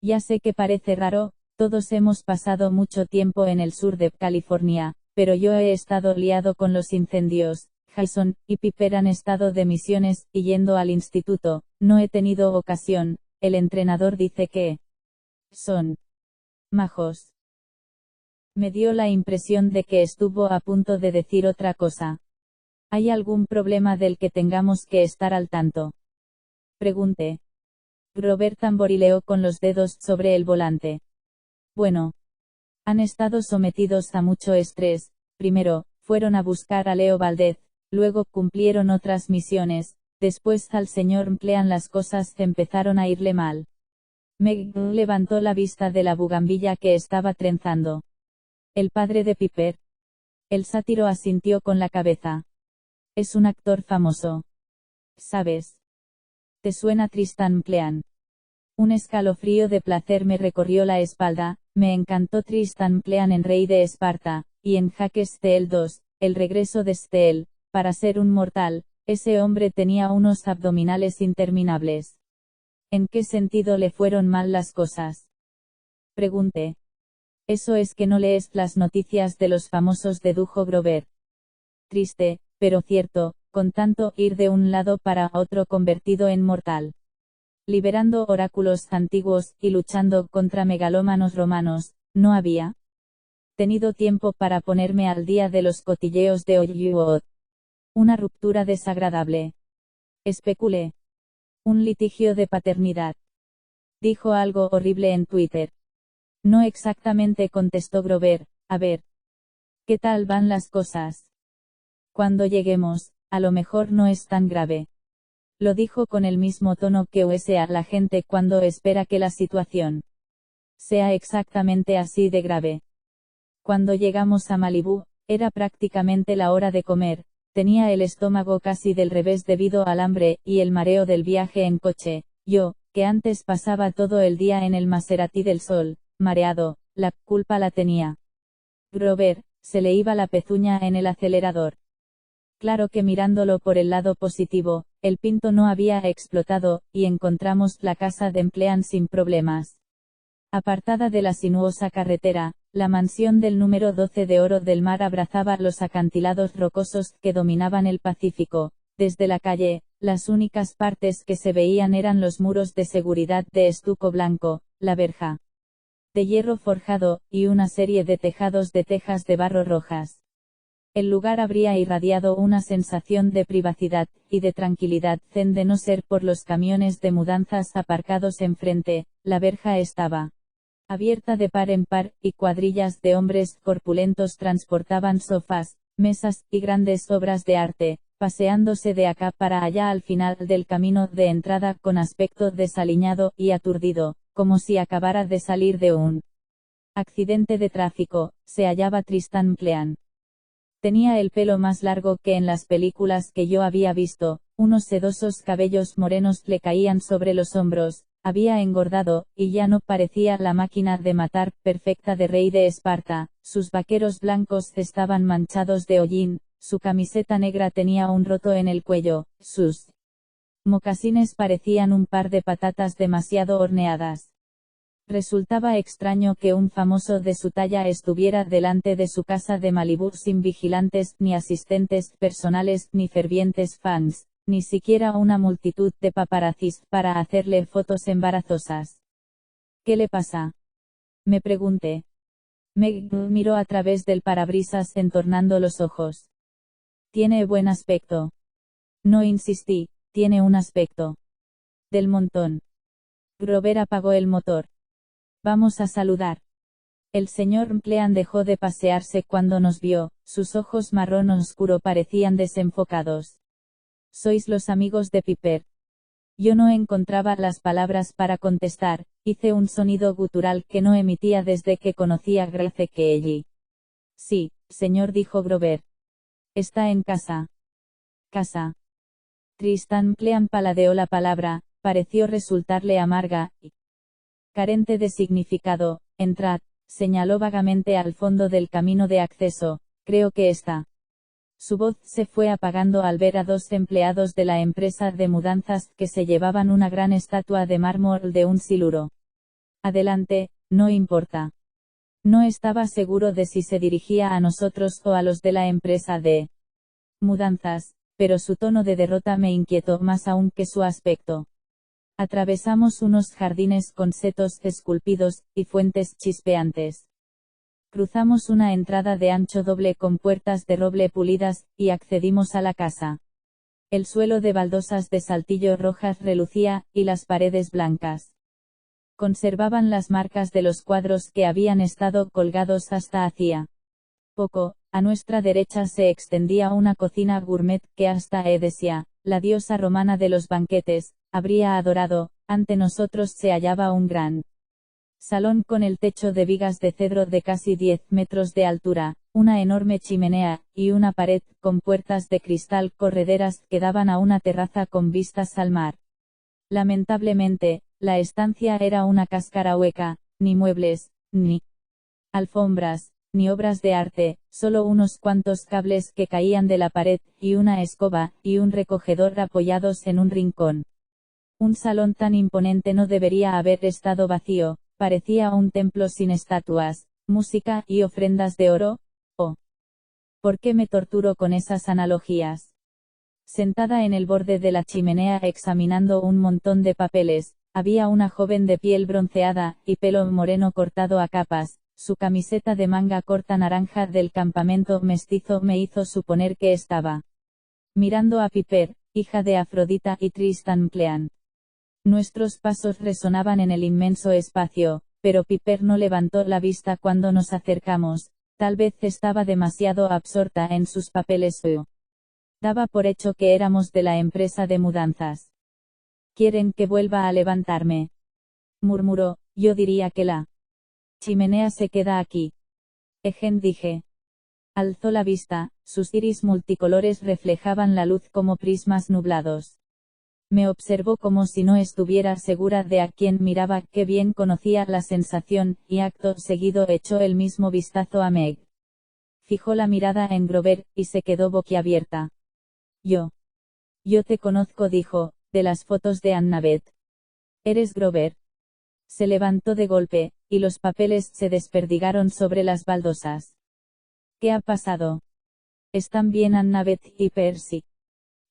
S1: Ya sé que parece raro, todos hemos pasado mucho tiempo en el sur de California, pero yo he estado liado con los incendios. Jason y Piper han estado de misiones y yendo al instituto. No he tenido ocasión. El entrenador dice que son majos. Me dio la impresión de que estuvo a punto de decir otra cosa. ¿Hay algún problema del que tengamos que estar al tanto? Pregunté. Grover tamborileó con los dedos sobre el volante. Bueno. Han estado sometidos a mucho estrés. Primero, fueron a buscar a Leo Valdez, luego cumplieron otras misiones, después al señor Mclean las cosas empezaron a irle mal. Meg levantó la vista de la bugambilla que estaba trenzando. ¿El padre de Piper? El sátiro asintió con la cabeza. Es un actor famoso. ¿Sabes? ¿Te suena Tristan Mclean? Un escalofrío de placer me recorrió la espalda. Me encantó Tristan Mclean en Rey de Esparta, y en Jaque Steel 2, el regreso de Steel. Para ser un mortal, ese hombre tenía unos abdominales interminables. ¿En qué sentido le fueron mal las cosas? Pregunté. Eso es que no lees las noticias de los famosos, dedujo Grover. Triste, pero cierto, con tanto ir de un lado para otro convertido en mortal. Liberando oráculos antiguos y luchando contra megalómanos romanos, ¿no había tenido tiempo para ponerme al día de los cotilleos de Hollywood? Una ruptura desagradable. Especulé. Un litigio de paternidad. Dijo algo horrible en Twitter. No exactamente, contestó Grover. A ver. ¿Qué tal van las cosas? Cuando lleguemos, a lo mejor no es tan grave. Lo dijo con el mismo tono que usa la gente cuando espera que la situación sea exactamente así de grave. Cuando llegamos a Malibú, era prácticamente la hora de comer, Tenía el estómago casi del revés debido al hambre y el mareo del viaje en coche. Yo, que antes pasaba todo el día en el Maserati del Sol, mareado, la culpa la tenía Grover. Se le iba la pezuña en el acelerador. Claro que mirándolo por el lado positivo, el Pinto no había explotado, y encontramos la casa de Emplean sin problemas. Apartada de la sinuosa carretera, la mansión del número 12 de Oro del Mar abrazaba los acantilados rocosos que dominaban el Pacífico. Desde la calle, las únicas partes que se veían eran los muros de seguridad de estuco blanco, la verja de hierro forjado, y una serie de tejados de tejas de barro rojas. El lugar habría irradiado una sensación de privacidad y de tranquilidad zen de no ser por los camiones de mudanzas aparcados enfrente. La verja estaba abierta de par en par, y cuadrillas de hombres corpulentos transportaban sofás, mesas y grandes obras de arte, paseándose de acá para allá al final del camino de entrada con aspecto desaliñado y aturdido, como si acabara de salir de un accidente de tráfico. Se hallaba Tristan Emplean. Tenía el pelo más largo que en las películas que yo había visto, unos sedosos cabellos morenos le caían sobre los hombros, había engordado, y ya no parecía la máquina de matar perfecta de rey de Esparta. Sus vaqueros blancos estaban manchados de hollín, su camiseta negra tenía un roto en el cuello, sus mocasines parecían un par de patatas demasiado horneadas. Resultaba extraño que un famoso de su talla estuviera delante de su casa de Malibú sin vigilantes, ni asistentes personales, ni fervientes fans, ni siquiera una multitud de paparazzis para hacerle fotos embarazosas. ¿Qué le pasa?, me pregunté. Meg miró a través del parabrisas entornando los ojos. Tiene buen aspecto. No insistí, tiene un aspecto del montón. Grover apagó el motor. Vamos a saludar. El señor Emplean dejó de pasearse cuando nos vio, sus ojos marrón oscuro parecían desenfocados. Sois los amigos de Piper. Yo no encontraba las palabras para contestar, hice un sonido gutural que no emitía desde que conocí a Grace Kelly. Sí, señor, dijo Grover. Está en casa. Casa. Tristan Emplean paladeó la palabra, pareció resultarle amarga y carente de significado. Entrad, señaló vagamente al fondo del camino de acceso, creo que está. Su voz se fue apagando al ver a dos empleados de la empresa de mudanzas que se llevaban una gran estatua de mármol de un siluro. Adelante, no importa. No estaba seguro de si se dirigía a nosotros o a los de la empresa de mudanzas, pero su tono de derrota me inquietó más aún que su aspecto. Atravesamos unos jardines con setos esculpidos y fuentes chispeantes. Cruzamos una entrada de ancho doble con puertas de roble pulidas, y accedimos a la casa. El suelo de baldosas de saltillo rojas relucía, y las paredes blancas conservaban las marcas de los cuadros que habían estado colgados hasta hacía poco. A nuestra derecha se extendía una cocina gourmet que hasta Edesia, la diosa romana de los banquetes, habría adorado. Ante nosotros se hallaba un gran salón con el techo de vigas de cedro de casi 10 metros de altura, una enorme chimenea, y una pared con puertas de cristal correderas que daban a una terraza con vistas al mar. Lamentablemente, la estancia era una cáscara hueca, ni muebles, ni alfombras, ni obras de arte, solo unos cuantos cables que caían de la pared, y una escoba, y un recogedor apoyados en un rincón. Un salón tan imponente no debería haber estado vacío, parecía un templo sin estatuas, música y ofrendas de oro. Oh, ¿por qué me torturo con esas analogías? Sentada en el borde de la chimenea examinando un montón de papeles, había una joven de piel bronceada, y pelo moreno cortado a capas. Su camiseta de manga corta naranja del campamento mestizo me hizo suponer que estaba mirando a Piper, hija de Afrodita y Tristan Emplean. Nuestros pasos resonaban en el inmenso espacio, pero Piper no levantó la vista cuando nos acercamos, tal vez estaba demasiado absorta en sus papeles o daba por hecho que éramos de la empresa de mudanzas. ¿Quieren que vuelva a levantarme?, murmuró. Yo diría que la chimenea se queda aquí. Dije. Alzó la vista, sus iris multicolores reflejaban la luz como prismas nublados. Me observó como si no estuviera segura de a quién miraba, que bien conocía la sensación, y acto seguido echó el mismo vistazo a Meg. Fijó la mirada en Grover, y se quedó boquiabierta. Yo te conozco, dijo, de las fotos de Annabeth. ¿Eres Grover? Se levantó de golpe, y los papeles se desperdigaron sobre las baldosas. ¿Qué ha pasado? ¿Están bien Annabeth y Percy?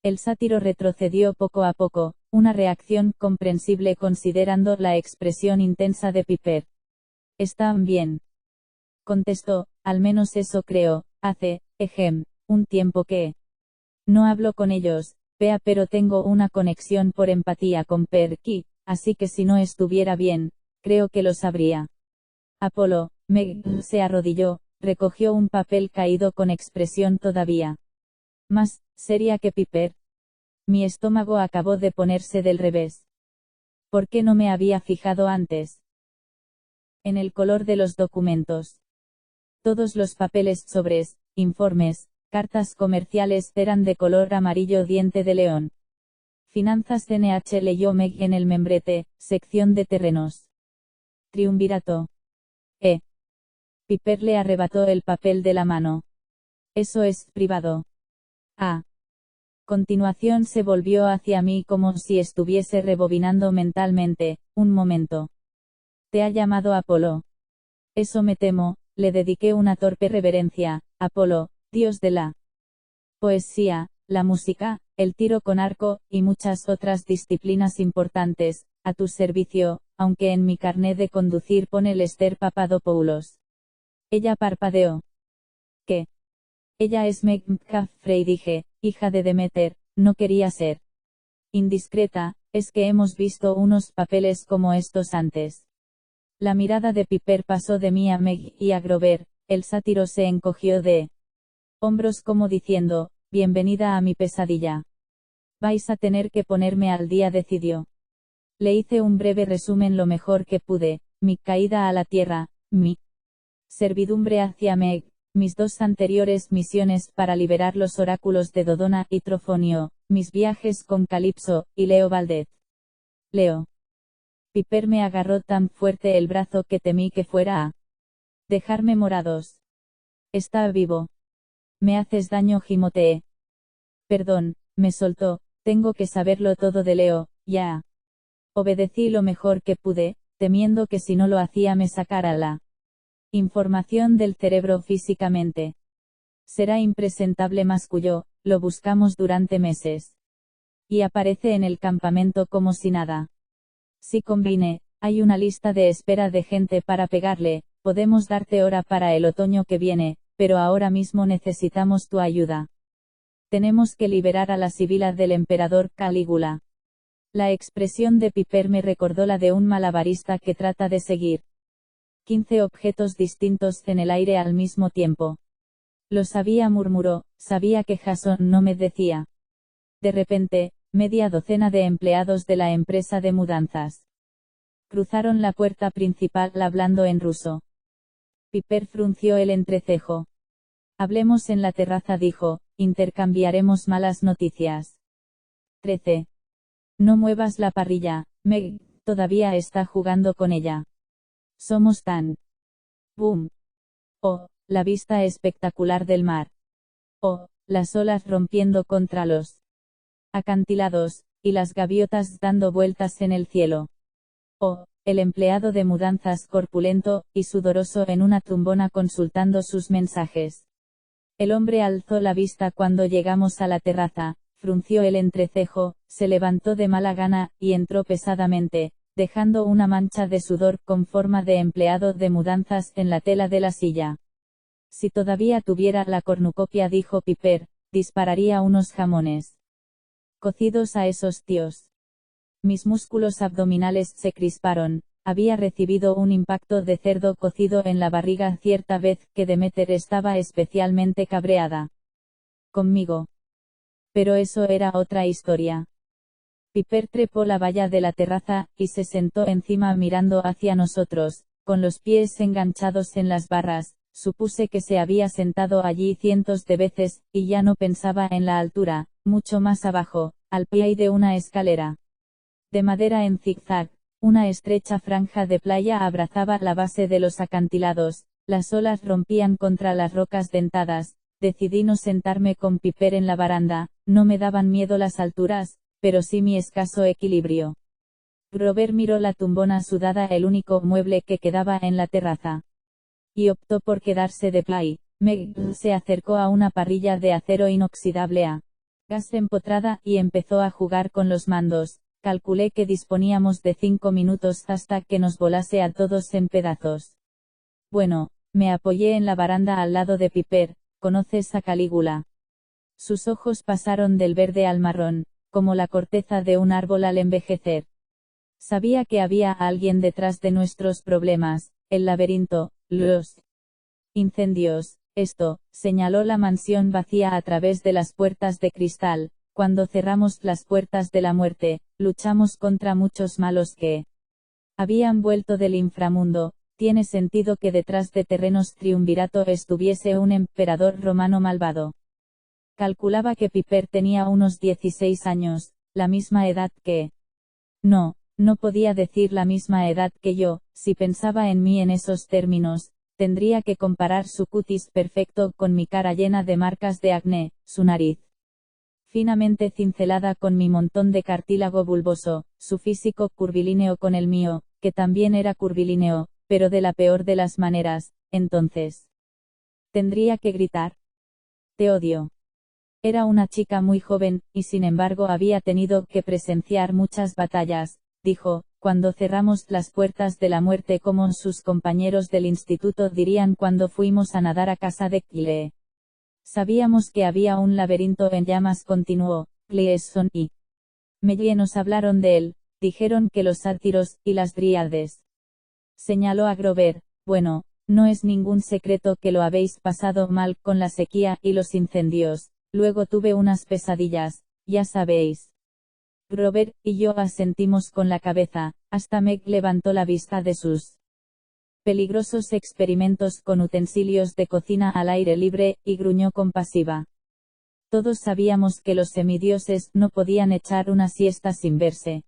S1: El sátiro retrocedió poco a poco, una reacción comprensible considerando la expresión intensa de Piper. Están bien. Contestó, al menos eso creo, hace, un tiempo que no hablo con ellos, pero tengo una conexión por empatía con Perky, así que si no estuviera bien, creo que lo sabría. Apolo, Meg se arrodilló, recogió un papel caído con expresión todavía más seria que Piper. Mi estómago acabó de ponerse del revés. ¿Por qué no me había fijado antes? En el color de los documentos. Todos los papeles, sobres, informes, cartas comerciales eran de color amarillo diente de león. Finanzas NH, leyó Meg en el membrete, sección de terrenos. Triunvirato. Piper le arrebató el papel de la mano. Eso es privado. A continuación se volvió hacia mí como si estuviese rebobinando mentalmente. Un momento. ¿Te ha llamado Apolo? Eso me temo. Le dediqué una torpe reverencia. Apolo, dios de la poesía, la música, el tiro con arco, y muchas otras disciplinas importantes, a tu servicio, aunque en mi carné de conducir pone Lester Papadopoulos. Ella parpadeó. ¿Qué? Ella es Meg McCaffrey, dije, hija de Demeter. No quería ser indiscreta, es que hemos visto unos papeles como estos antes. La mirada de Piper pasó de mí a Meg y a Grover. El sátiro se encogió de hombros como diciendo, bienvenida a mi pesadilla. Vais a tener que ponerme al día, decidió. Le hice un breve resumen lo mejor que pude, mi caída a la tierra, mi servidumbre hacia Meg, mis dos anteriores misiones para liberar los oráculos de Dodona y Trofonio, mis viajes con Calipso y Leo Valdez. Leo. Piper me agarró tan fuerte el brazo que temí que fuera a dejarme morados. Está vivo. Me haces daño, gimoteé. Perdón, me soltó, tengo que saberlo todo de Leo, ya. Obedecí lo mejor que pude, temiendo que si no lo hacía me sacara la información del cerebro físicamente. Será impresentable, masculló, lo buscamos durante meses. Y aparece en el campamento como si nada. Si conviene, hay una lista de espera de gente para pegarle, podemos darte hora para el otoño que viene, pero ahora mismo necesitamos tu ayuda. Tenemos que liberar a la sibila del emperador Calígula. La expresión de Piper me recordó la de un malabarista que trata de seguir 15 objetos distintos en el aire al mismo tiempo. Lo sabía, murmuró, sabía que Jason no me decía. De repente, media docena de empleados de la empresa de mudanzas cruzaron la puerta principal hablando en ruso. Piper frunció el entrecejo. Hablemos en la terraza, dijo, intercambiaremos malas noticias. 13. No muevas la parrilla, Meg todavía está jugando con ella. Somos tan. Boom. Oh, la vista espectacular del mar. Oh, las olas rompiendo contra los acantilados, y las gaviotas dando vueltas en el cielo. Oh, el empleado de mudanzas corpulento y sudoroso en una tumbona consultando sus mensajes. El hombre alzó la vista cuando llegamos a la terraza, frunció el entrecejo, se levantó de mala gana, y entró pesadamente, dejando una mancha de sudor con forma de empleado de mudanzas en la tela de la silla. Si todavía tuviera la cornucopia, dijo Piper, dispararía unos jamones cocidos a esos tíos. Mis músculos abdominales se crisparon. Había recibido un impacto de cerdo cocido en la barriga cierta vez que Demeter estaba especialmente cabreada conmigo. Pero eso era otra historia. Piper trepó la valla de la terraza, y se sentó encima mirando hacia nosotros, con los pies enganchados en las barras, Supuse que se había sentado allí cientos de veces, y ya no pensaba en la altura, mucho más abajo, al pie de una escalera de madera en zigzag. Una estrecha franja de playa abrazaba la base de los acantilados, las olas rompían contra las rocas dentadas. Decidí no sentarme con Piper en la baranda, no me daban miedo las alturas, pero sí mi escaso equilibrio. Grover miró la tumbona sudada, el único mueble que quedaba en la terraza, y optó por quedarse de pie. Meg se acercó a una parrilla de acero inoxidable a gas empotrada, y empezó a jugar con los mandos. Calculé que disponíamos de 5 minutos hasta que nos volase a todos en pedazos. Bueno, me apoyé en la baranda al lado de Piper. ¿Conoces a Calígula? Sus ojos pasaron del verde al marrón, como la corteza de un árbol al envejecer. Sabía que había alguien detrás de nuestros problemas, el laberinto, los incendios. Esto, señaló la mansión vacía a través de las puertas de cristal. Cuando cerramos las puertas de la muerte, luchamos contra muchos malos que habían vuelto del inframundo. Tiene sentido que detrás de terrenos triunvirato estuviese un emperador romano malvado. Calculaba que Piper tenía unos 16 años, la misma edad que... No podía decir la misma edad que yo. Si pensaba en mí en esos términos, tendría que comparar su cutis perfecto con mi cara llena de marcas de acné, su nariz finamente cincelada con mi montón de cartílago bulboso, su físico curvilíneo con el mío, que también era curvilíneo, pero de la peor de las maneras. Entonces, ¿tendría que gritar? Te odio. Era una chica muy joven, y sin embargo había tenido que presenciar muchas batallas, dijo, cuando cerramos las puertas de la muerte, como sus compañeros del instituto dirían cuando fuimos a nadar a casa de Kyle. Sabíamos que había un laberinto en llamas, continuó Gleason, y Mellie nos hablaron de él. Dijeron que los sátiros y las dríades. Señaló a Grover. Bueno, no es ningún secreto que lo habéis pasado mal con la sequía y los incendios. Luego tuve unas pesadillas, ya sabéis. Grover y yo asentimos con la cabeza. Hasta Meg levantó la vista de sus peligrosos experimentos con utensilios de cocina al aire libre, y gruñó compasiva. Todos sabíamos que los semidioses no podían echar una siesta sin verse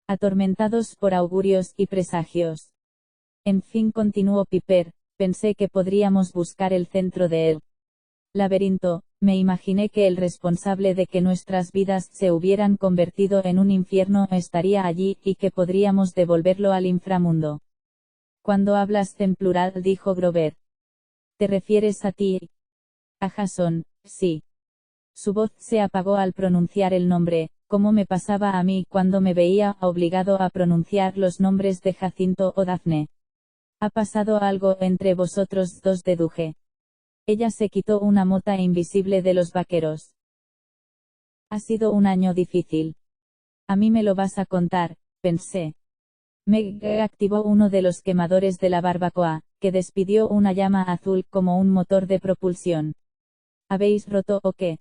S1: atormentados por augurios y presagios. En fin, continuó Piper, pensé que podríamos buscar el centro del laberinto. Me imaginé que el responsable de que nuestras vidas se hubieran convertido en un infierno estaría allí, y que podríamos devolverlo al inframundo. Cuando hablas en plural, dijo Grover. ¿Te refieres a ti? A Jason, sí. Su voz se apagó al pronunciar el nombre, como me pasaba a mí cuando me veía obligado a pronunciar los nombres de Jacinto o Daphne. ¿Ha pasado algo entre vosotros dos?, deduje. Ella se quitó una mota invisible de los vaqueros. Ha sido un año difícil. A mí me lo vas a contar, pensé. Meg activó uno de los quemadores de la barbacoa, que despidió una llama azul como un motor de propulsión. ¿Habéis roto o qué?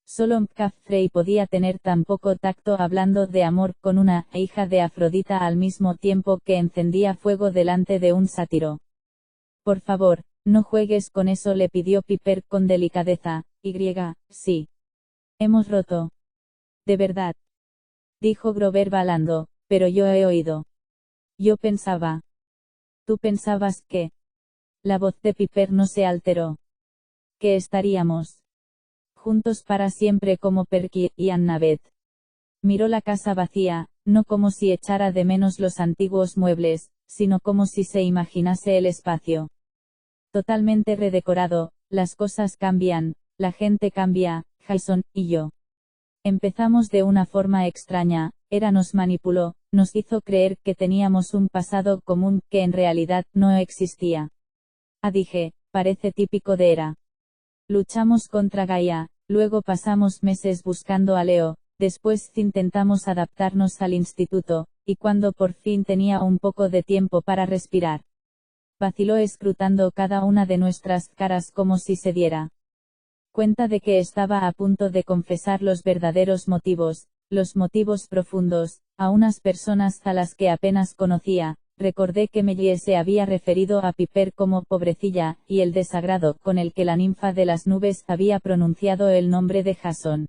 S1: Solo McCaffrey podía tener tan poco tacto hablando de amor con una hija de Afrodita al mismo tiempo que encendía fuego delante de un sátiro. Por favor, no juegues con eso, le pidió Piper con delicadeza. Sí. Hemos roto. De verdad. Dijo Grover balando, pero yo he oído. Yo pensaba. ¿Tú pensabas que? La voz de Piper no se alteró. Que estaríamos juntos para siempre como Perky y Annabeth. Miró la casa vacía, no como si echara de menos los antiguos muebles, sino como si se imaginase el espacio totalmente redecorado. Las cosas cambian, la gente cambia. Jason y yo empezamos de una forma extraña. Nos manipuló, nos hizo creer que teníamos un pasado común que en realidad no existía. Dije, parece típico de Era. Luchamos contra Gaia, luego pasamos meses buscando a Leo, después intentamos adaptarnos al instituto, y cuando por fin tenía un poco de tiempo para respirar, vaciló escrutando cada una de nuestras caras como si se diera cuenta de que estaba a punto de confesar los verdaderos motivos, los motivos profundos, a unas personas a las que apenas conocía. Recordé que Mellie se había referido a Piper como pobrecilla, y el desagrado con el que la ninfa de las nubes había pronunciado el nombre de Jason.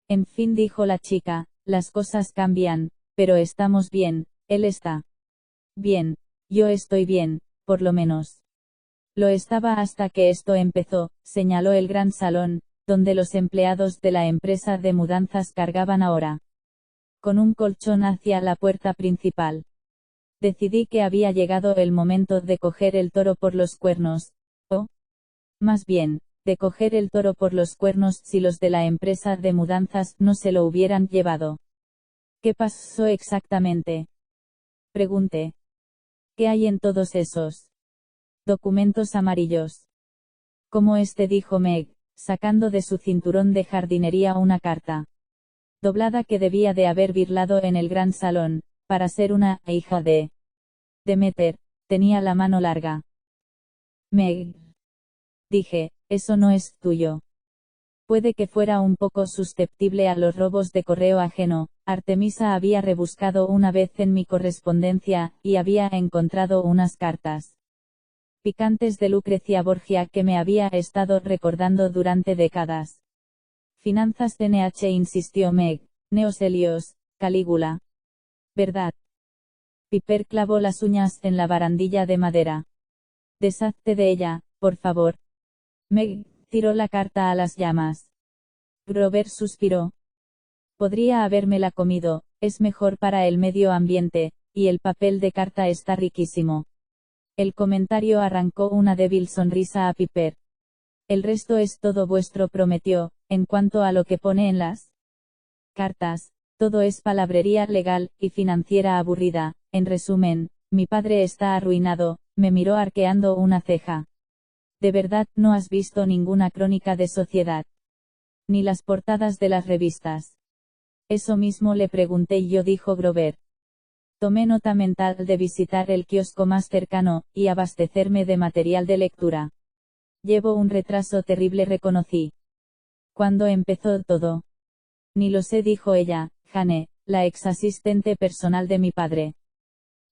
S1: En fin, dijo la chica, las cosas cambian, pero estamos bien, él está bien, yo estoy bien, por lo menos. Lo estaba hasta que esto empezó, señaló el gran salón, donde los empleados de la empresa de mudanzas cargaban ahora con un colchón hacia la puerta principal. Decidí que había llegado el momento de coger el toro por los cuernos, o, más bien, de coger el toro por los cuernos si los de la empresa de mudanzas no se lo hubieran llevado. ¿Qué pasó exactamente?, pregunté. ¿Qué hay en todos esos documentos amarillos? Como dijo Meg, sacando de su cinturón de jardinería una carta doblada que debía de haber birlado en el gran salón, para ser una hija de Demeter. Tenía la mano larga. Meg, dije, eso no es tuyo. Puede que fuera un poco susceptible a los robos de correo ajeno. Artemisa había rebuscado una vez en mi correspondencia, y había encontrado unas cartas picantes de Lucrecia Borgia que me había estado recordando durante décadas. Finanzas NH, insistió Meg, Neoselios, Calígula. ¿Verdad? Piper clavó las uñas en la barandilla de madera. Deshazte de ella, por favor. Meg tiró la carta a las llamas. Grover suspiró. Podría habérmela comido, es mejor para el medio ambiente, y el papel de carta está riquísimo. El comentario arrancó una débil sonrisa a Piper. El resto es todo vuestro, prometió. En cuanto a lo que pone en las cartas, todo es palabrería legal y financiera aburrida. En resumen, mi padre está arruinado. Me miró arqueando una ceja. ¿De verdad no has visto ninguna crónica de sociedad? Ni las portadas de las revistas. Eso mismo le pregunté yo, dijo Grover. Tomé nota mental de visitar el kiosco más cercano, y abastecerme de material de lectura. Llevo un retraso terrible, reconocí. ¿Cuándo empezó todo? Ni lo sé, dijo ella. Jane, la ex asistente personal de mi padre.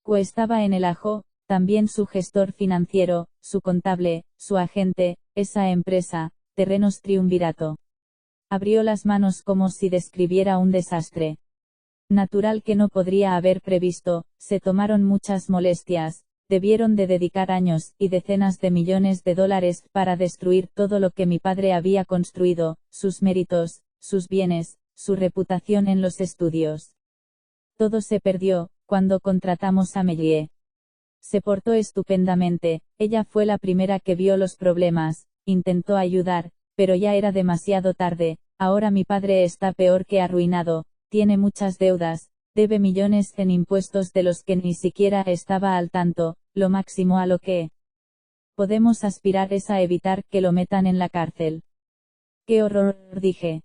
S1: Estaba en el ajo, también su gestor financiero, su contable, su agente, esa empresa, Terrenos Triunvirato. Abrió las manos como si describiera un desastre natural que no podría haber previsto. Se tomaron muchas molestias, debieron de dedicar años y decenas de millones de dólares para destruir todo lo que mi padre había construido, sus méritos, sus bienes, su reputación en los estudios. Todo se perdió cuando contratamos a Mellie. Se portó estupendamente, ella fue la primera que vio los problemas, intentó ayudar, pero ya era demasiado tarde. Ahora mi padre está peor que arruinado. Tiene muchas deudas, debe millones en impuestos de los que ni siquiera estaba al tanto. Lo máximo a lo que podemos aspirar es a evitar que lo metan en la cárcel. ¡Qué horror!, dije.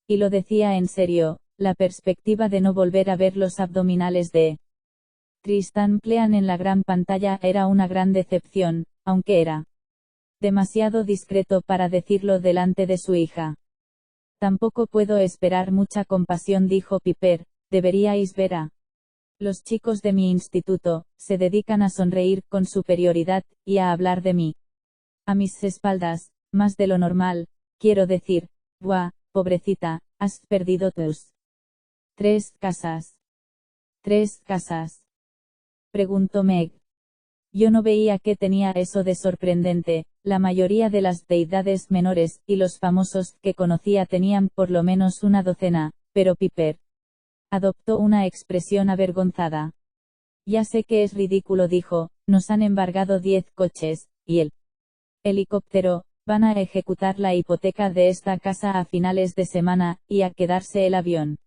S1: Y lo decía en serio. La perspectiva de no volver a ver los abdominales de Tristan Clean en la gran pantalla era una gran decepción, aunque era demasiado discreto para decirlo delante de su hija. Tampoco puedo esperar mucha compasión, dijo Piper. Deberíais ver a los chicos de mi instituto, se dedican a sonreír con superioridad, y a hablar de mí a mis espaldas, más de lo normal, quiero decir. Buah, pobrecita, has perdido tus 3 casas. ¿3 casas? Preguntó Meg. Yo no veía qué tenía eso de sorprendente. La mayoría de las deidades menores y los famosos que conocía tenían por lo menos una docena, pero Piper adoptó una expresión avergonzada. Ya sé que es ridículo, dijo, nos han embargado 10 coches, y el helicóptero, van a ejecutar la hipoteca de esta casa a finales de semana, y a quedarse el avión.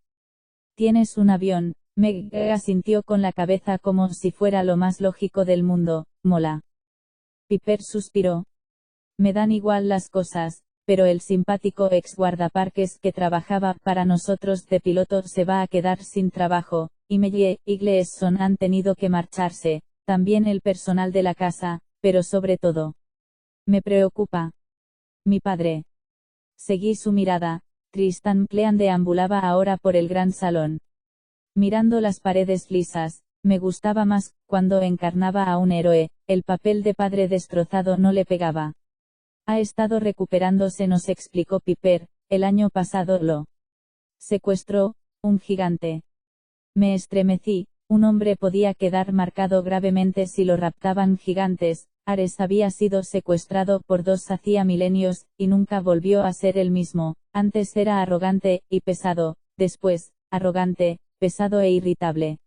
S1: ¿Tienes un avión? Meg asintió con la cabeza como si fuera lo más lógico del mundo. Mola. Piper suspiró. Me dan igual las cosas, pero el simpático ex guardaparques que trabajaba para nosotros de piloto se va a quedar sin trabajo, y Mellie y Gleason han tenido que marcharse, también el personal de la casa, pero sobre todo me preocupa mi padre. Seguí su mirada. Tristan Clean deambulaba ahora por el gran salón, mirando las paredes lisas, Me gustaba más, cuando encarnaba a un héroe, el papel de padre destrozado no le pegaba. Ha estado recuperándose, nos explicó Piper, el año pasado lo secuestró un gigante. Me estremecí, un hombre podía quedar marcado gravemente si lo raptaban gigantes. Ares había sido secuestrado por 2 hacía milenios, y nunca volvió a ser el mismo. Antes era arrogante y pesado, después, arrogante, pesado e irritable.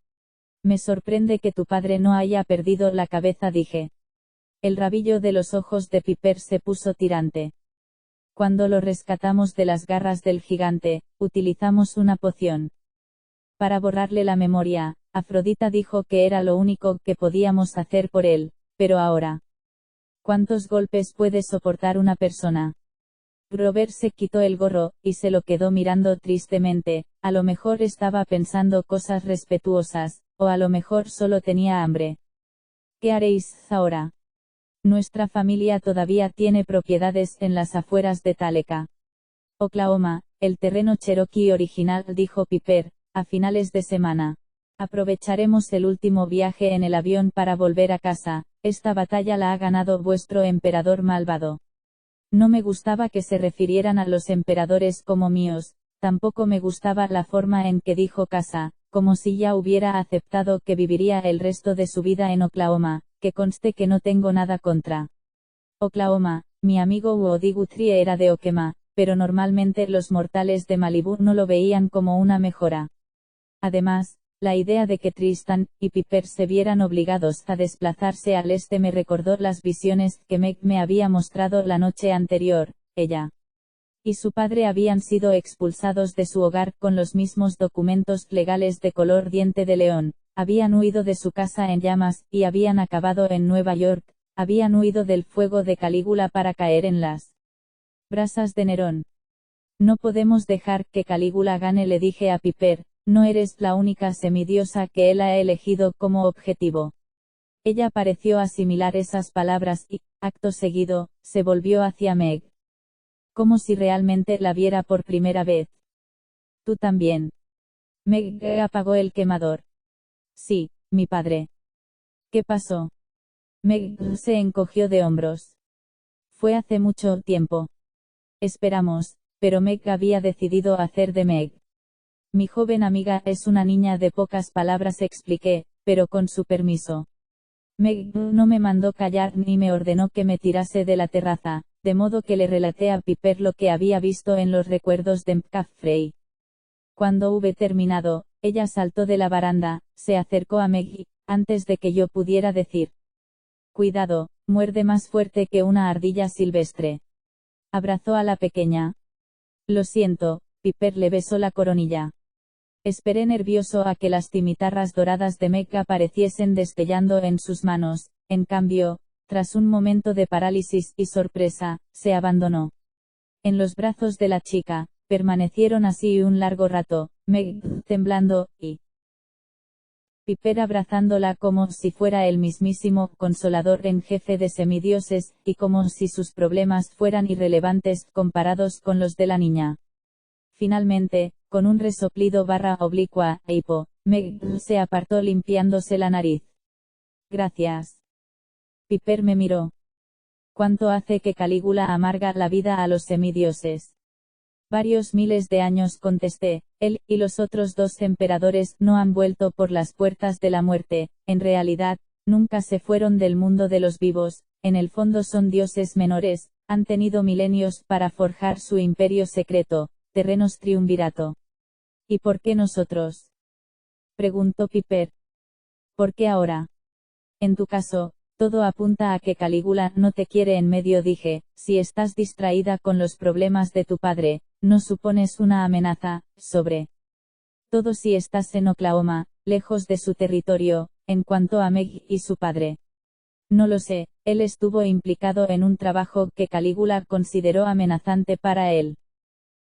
S1: Me sorprende que tu padre no haya perdido la cabeza, dije. El rabillo de los ojos de Piper se puso tirante. Cuando lo rescatamos de las garras del gigante, utilizamos una poción para borrarle la memoria. Afrodita dijo que era lo único que podíamos hacer por él, pero ahora, ¿cuántos golpes puede soportar una persona? Grover se quitó el gorro, y se lo quedó mirando tristemente. A lo mejor estaba pensando cosas respetuosas, o a lo mejor solo tenía hambre. ¿Qué haréis ahora? Nuestra familia todavía tiene propiedades en las afueras de Taleca, Oklahoma, el terreno cherokee original, dijo Piper, a finales de semana. Aprovecharemos el último viaje en el avión para volver a casa. Esta batalla la ha ganado vuestro emperador malvado. No me gustaba que se refirieran a los emperadores como míos, tampoco me gustaba la forma en que dijo casa, como si ya hubiera aceptado que viviría el resto de su vida en Oklahoma, que conste que no tengo nada contra Oklahoma. Mi amigo Woody Guthrie era de Okema, pero normalmente los mortales de Malibú no lo veían como una mejora. Además, la idea de que Tristan y Piper se vieran obligados a desplazarse al este me recordó las visiones que Meg me había mostrado la noche anterior. Ella y su padre habían sido expulsados de su hogar con los mismos documentos legales de color diente de león, habían huido de su casa en llamas, y habían acabado en Nueva York, habían huido del fuego de Calígula para caer en las brasas de Nerón. No podemos dejar que Calígula gane, le dije a Piper. No eres la única semidiosa que él ha elegido como objetivo. Ella pareció asimilar esas palabras y, acto seguido, se volvió hacia Meg. Como si realmente la viera por primera vez. ¿Tú también? Meg apagó el quemador. Sí, mi padre. ¿Qué pasó? Meg se encogió de hombros. Fue hace mucho tiempo. Esperamos, pero Meg había decidido hacer de Meg. Mi joven amiga es una niña de pocas palabras, expliqué, pero con su permiso. Meg no me mandó callar ni me ordenó que me tirase de la terraza, de modo que le relaté a Piper lo que había visto en los recuerdos de McCaffrey. Cuando hube terminado, ella saltó de la baranda, se acercó a Meg y, antes de que yo pudiera decir cuidado, muerde más fuerte que una ardilla silvestre. Abrazó a la pequeña. Lo siento, Piper le besó la coronilla. Esperé nervioso a que las cimitarras doradas de Meg apareciesen destellando en sus manos. En cambio, tras un momento de parálisis y sorpresa, se abandonó en los brazos de la chica. Permanecieron así un largo rato, Meg temblando, y Piper abrazándola como si fuera el mismísimo consolador en jefe de semidioses, y como si sus problemas fueran irrelevantes comparados con los de la niña. Finalmente, con un resoplido /oblicua, hipo, Meg se apartó limpiándose la nariz. Gracias. Piper me miró. ¿Cuánto hace que Calígula amarga la vida a los semidioses? Varios miles de años, contesté. Él y los otros 2 emperadores no han vuelto por las puertas de la muerte. En realidad, nunca se fueron del mundo de los vivos. En el fondo son dioses menores. Han tenido milenios para forjar su imperio secreto. Terrenos triunvirato. ¿Y por qué nosotros? Preguntó Piper. ¿Por qué ahora? En tu caso, todo apunta a que Calígula no te quiere en medio, dije. Si estás distraída con los problemas de tu padre, no supones una amenaza, sobre todo si estás en Oklahoma, lejos de su territorio. En cuanto a Meg y su padre, no lo sé, él estuvo implicado en un trabajo que Calígula consideró amenazante para él.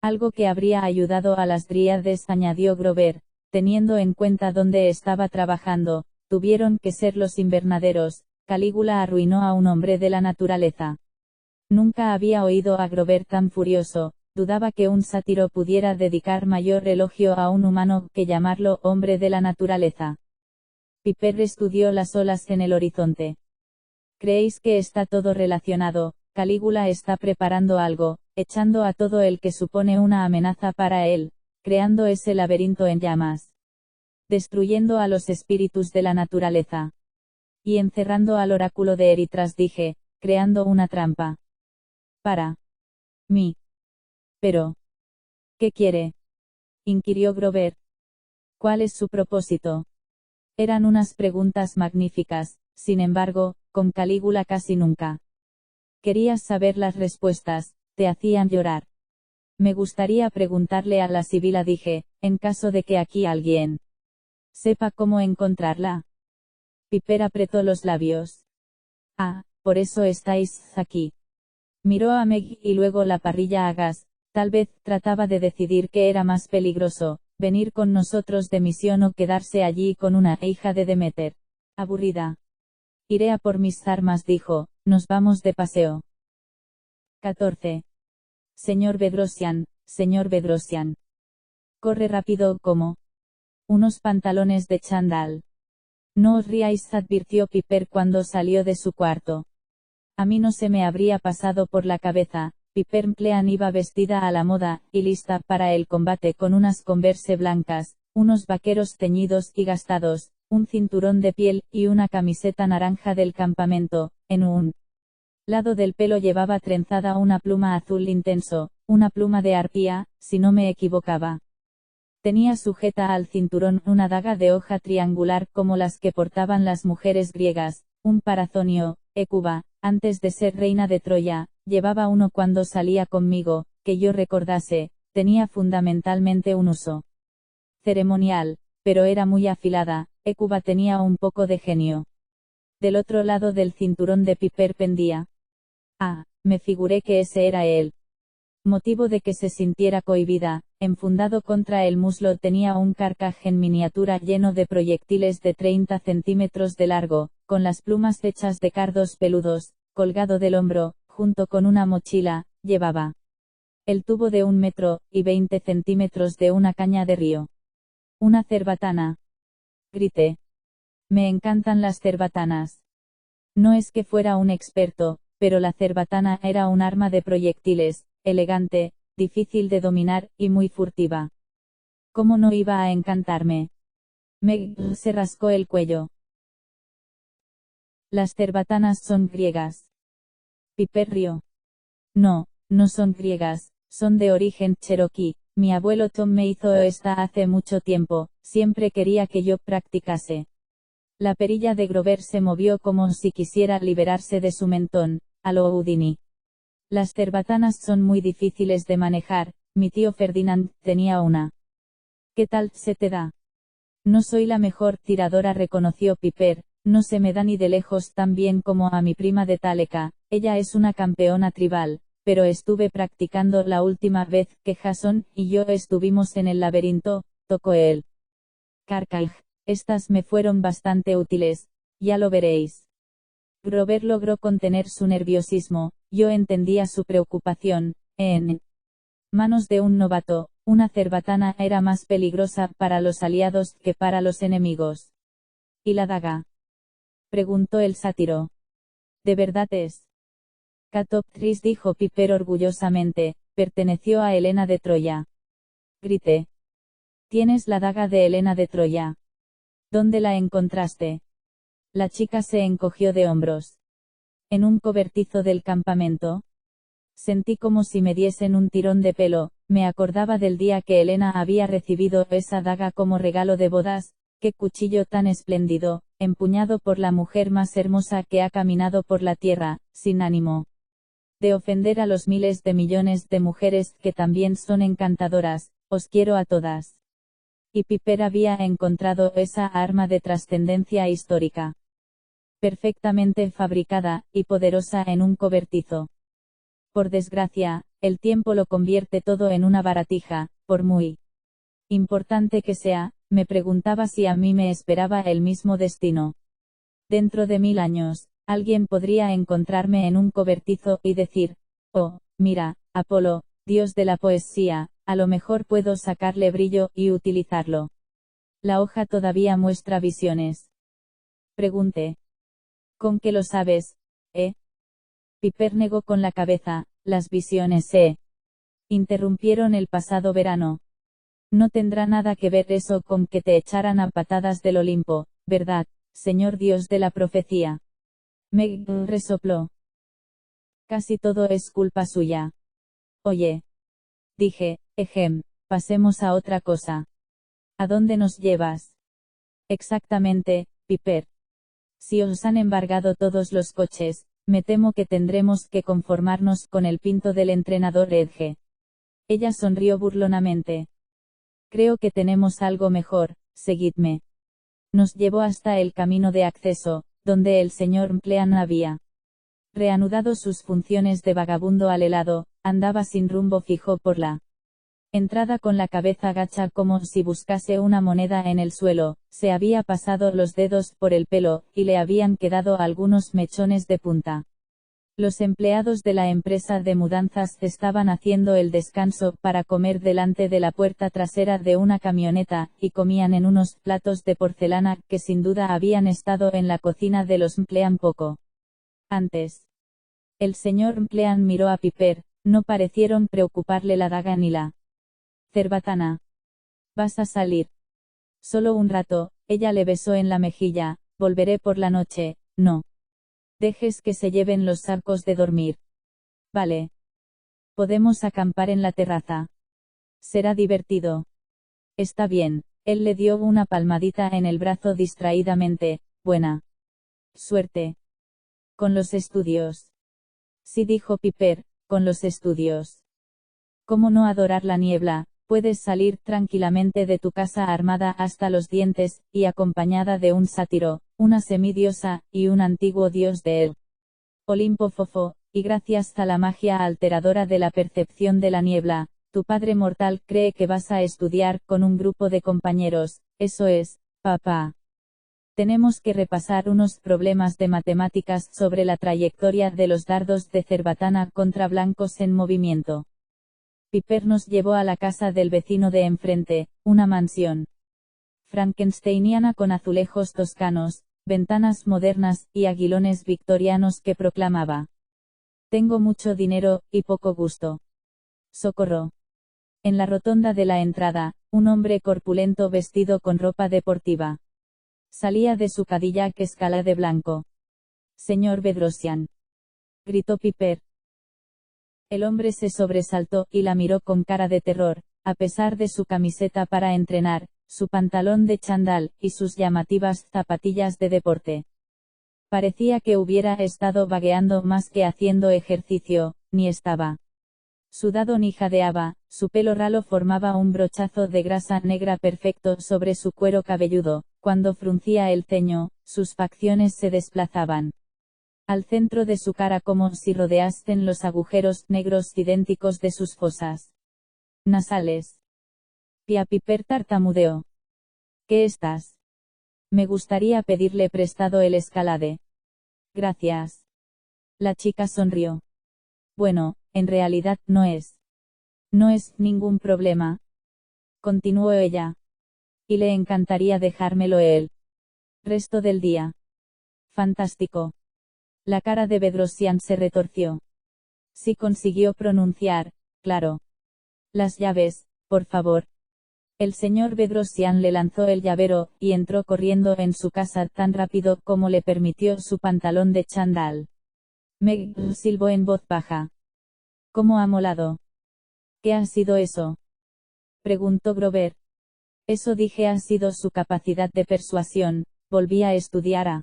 S1: Algo que habría ayudado a las Dríades, añadió Grover, teniendo en cuenta dónde estaba trabajando. Tuvieron que ser los invernaderos. Calígula arruinó a un hombre de la naturaleza. Nunca había oído a Grover tan furioso. Dudaba que un sátiro pudiera dedicar mayor elogio a un humano que llamarlo hombre de la naturaleza. Piper estudió las olas en el horizonte. ¿Creéis que está todo relacionado? Calígula está preparando algo, echando a todo el que supone una amenaza para él, creando ese laberinto en llamas. Destruyendo a los espíritus de la naturaleza. Y encerrando al oráculo de Eritras, dije, creando una trampa. Para mí. Pero, ¿qué quiere?, inquirió Grover. ¿Cuál es su propósito? Eran unas preguntas magníficas, sin embargo, con Calígula casi nunca. Querías saber las respuestas, te hacían llorar. Me gustaría preguntarle a la sibila, dije, en caso de que aquí alguien sepa cómo encontrarla. Piper apretó los labios. Ah, por eso estáis aquí. Miró a Meg y luego la parrilla a gas. Tal vez trataba de decidir qué era más peligroso, venir con nosotros de misión o quedarse allí con una hija de Demeter. Aburrida. Iré a por mis armas, dijo, nos vamos de paseo. 14. Señor Bedrosian, señor Bedrosian. Corre rápido como unos pantalones de chándal. No os riáis, advirtió Piper cuando salió de su cuarto. A mí no se me habría pasado por la cabeza. Piper Mclean iba vestida a la moda, y lista para el combate con unas Converse blancas, unos vaqueros teñidos y gastados, un cinturón de piel, y una camiseta naranja del campamento. En un lado del pelo llevaba trenzada una pluma azul intenso, una pluma de arpía, si no me equivocaba. Tenía sujeta al cinturón una daga de hoja triangular como las que portaban las mujeres griegas, un parazonio, Hécuba, antes de ser reina de Troya, llevaba uno cuando salía conmigo, que yo recordase, tenía fundamentalmente un uso ceremonial, pero era muy afilada. Hécuba tenía un poco de genio. Del otro lado del cinturón de Piper pendía. Ah, me figuré que ese era él. Motivo de que se sintiera cohibida, enfundado contra el muslo tenía un carcaj en miniatura lleno de proyectiles de 30 centímetros de largo, con las plumas hechas de cardos peludos, colgado del hombro, junto con una mochila, llevaba el tubo de 1,20 m de una caña de río. Una cerbatana. Grité. Me encantan las cerbatanas. No es que fuera un experto, pero la cerbatana era un arma de proyectiles, elegante, difícil de dominar, y muy furtiva. ¿Cómo no iba a encantarme? Meg se rascó el cuello. Las cerbatanas son griegas. Piper rió. No, no son griegas, son de origen cherokee. Mi abuelo Tom me hizo esta hace mucho tiempo, siempre quería que yo practicase. La perilla de Grover se movió como si quisiera liberarse de su mentón, a lo Houdini. Las cerbatanas son muy difíciles de manejar, mi tío Ferdinand tenía una. ¿Qué tal se te da? No soy la mejor tiradora, reconoció Piper, no se me da ni de lejos tan bien como a mi prima de Taleca, ella es una campeona tribal, pero estuve practicando la última vez que Jason y yo estuvimos en el laberinto, tocó él. Carcaj, estas me fueron bastante útiles, ya lo veréis. Grover logró contener su nerviosismo, yo entendía su preocupación. En manos de un novato, una cerbatana era más peligrosa para los aliados que para los enemigos. ¿Y la daga?, preguntó el sátiro. ¿De verdad es? Catoptris, dijo Piper orgullosamente, perteneció a Helena de Troya. Grité. ¿Tienes la daga de Helena de Troya? ¿Dónde la encontraste? La chica se encogió de hombros. En un cobertizo del campamento. Sentí como si me diesen un tirón de pelo, me acordaba del día que Helena había recibido esa daga como regalo de bodas. Qué cuchillo tan espléndido, empuñado por la mujer más hermosa que ha caminado por la tierra, sin ánimo de ofender a los miles de millones de mujeres que también son encantadoras, os quiero a todas. Y Piper había encontrado esa arma de trascendencia histórica. Perfectamente fabricada, y poderosa en un cobertizo. Por desgracia, el tiempo lo convierte todo en una baratija, por muy importante que sea, me preguntaba si a mí me esperaba el mismo destino. Dentro de 1000 años, alguien podría encontrarme en un cobertizo y decir, oh, mira, Apolo, dios de la poesía, a lo mejor puedo sacarle brillo y utilizarlo. La hoja todavía muestra visiones. Pregunté. ¿Con qué lo sabes, Piper negó con la cabeza. Las visiones interrumpieron el pasado verano. No tendrá nada que ver eso con que te echaran a patadas del Olimpo, ¿verdad, señor Dios de la profecía? Meg resopló. Casi todo es culpa suya. Oye. Dije, pasemos a otra cosa. ¿A dónde nos llevas? Exactamente, Piper. Si os han embargado todos los coches, me temo que tendremos que conformarnos con el pinto del entrenador Edge. Ella sonrió burlonamente. Creo que tenemos algo mejor, seguidme. Nos llevó hasta el camino de acceso, donde el señor Mclean había reanudado sus funciones de vagabundo al helado, andaba sin rumbo fijo por la entrada con la cabeza gacha como si buscase una moneda en el suelo, se había pasado los dedos por el pelo, y le habían quedado algunos mechones de punta. Los empleados de la empresa de mudanzas estaban haciendo el descanso para comer delante de la puerta trasera de una camioneta, y comían en unos platos de porcelana que sin duda habían estado en la cocina de los Mclean poco antes. El señor Mclean miró a Piper, no parecieron preocuparle la daga ni la cerbatana. ¿Vas a salir? Solo un rato, ella le besó en la mejilla. Volveré por la noche, no dejes que se lleven los sacos de dormir. Vale. Podemos acampar en la terraza. Será divertido. Está bien, él le dio una palmadita en el brazo distraídamente. Buena suerte. Con los estudios. Sí, dijo Piper, con los estudios. ¿Cómo no adorar la niebla? Puedes salir tranquilamente de tu casa armada hasta los dientes, y acompañada de un sátiro, una semidiosa, y un antiguo dios de él. Olimpo Fofo, y gracias a la magia alteradora de la percepción de la niebla, tu padre mortal cree que vas a estudiar con un grupo de compañeros, eso es, papá. Tenemos que repasar unos problemas de matemáticas sobre la trayectoria de los dardos de cerbatana contra blancos en movimiento. Piper nos llevó a la casa del vecino de enfrente, una mansión frankensteiniana con azulejos toscanos, ventanas modernas, y aguilones victorianos que proclamaba: tengo mucho dinero, y poco gusto. Socorro. En la rotonda de la entrada, un hombre corpulento vestido con ropa deportiva salía de su Cadillac Escalade de blanco. Señor Bedrosian. Gritó Piper. El hombre se sobresaltó, y la miró con cara de terror, a pesar de su camiseta para entrenar, su pantalón de chándal, y sus llamativas zapatillas de deporte. Parecía que hubiera estado vagueando más que haciendo ejercicio, ni estaba sudado ni jadeaba, su pelo ralo formaba un brochazo de grasa negra perfecto sobre su cuero cabelludo, cuando fruncía el ceño, sus facciones se desplazaban al centro de su cara como si rodeasen los agujeros negros idénticos de sus fosas nasales. Piper tartamudeó. ¿Qué estás? Me gustaría pedirle prestado el Escalade. Gracias. La chica sonrió. Bueno, en realidad no es ningún problema. Continuó ella. Y le encantaría dejármelo el resto del día. Fantástico. La cara de Bedrosian se retorció. Sí consiguió pronunciar, claro. Las llaves, por favor. El señor Bedrosian le lanzó el llavero, y entró corriendo en su casa tan rápido como le permitió su pantalón de chándal. Meg silbó en voz baja. ¿Cómo ha molado? ¿Qué ha sido eso? Preguntó Grover. Eso dije, ha sido su capacidad de persuasión. Volví a estudiar a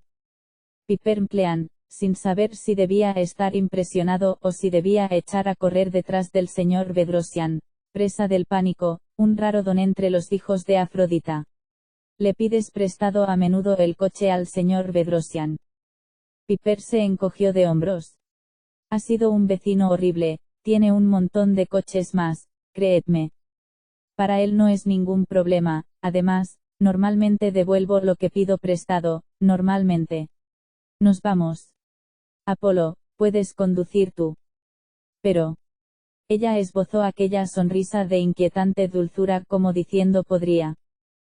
S1: Piper Mclean, sin saber si debía estar impresionado o si debía echar a correr detrás del señor Bedrosian, presa del pánico, un raro don entre los hijos de Afrodita. ¿Le pides prestado a menudo el coche al señor Bedrosian? Piper se encogió de hombros. Ha sido un vecino horrible, tiene un montón de coches más, créedme. Para él no es ningún problema, además, normalmente devuelvo lo que pido prestado, normalmente. Nos vamos. Apolo, puedes conducir tú. Pero. Ella esbozó aquella sonrisa de inquietante dulzura como diciendo, ¿podría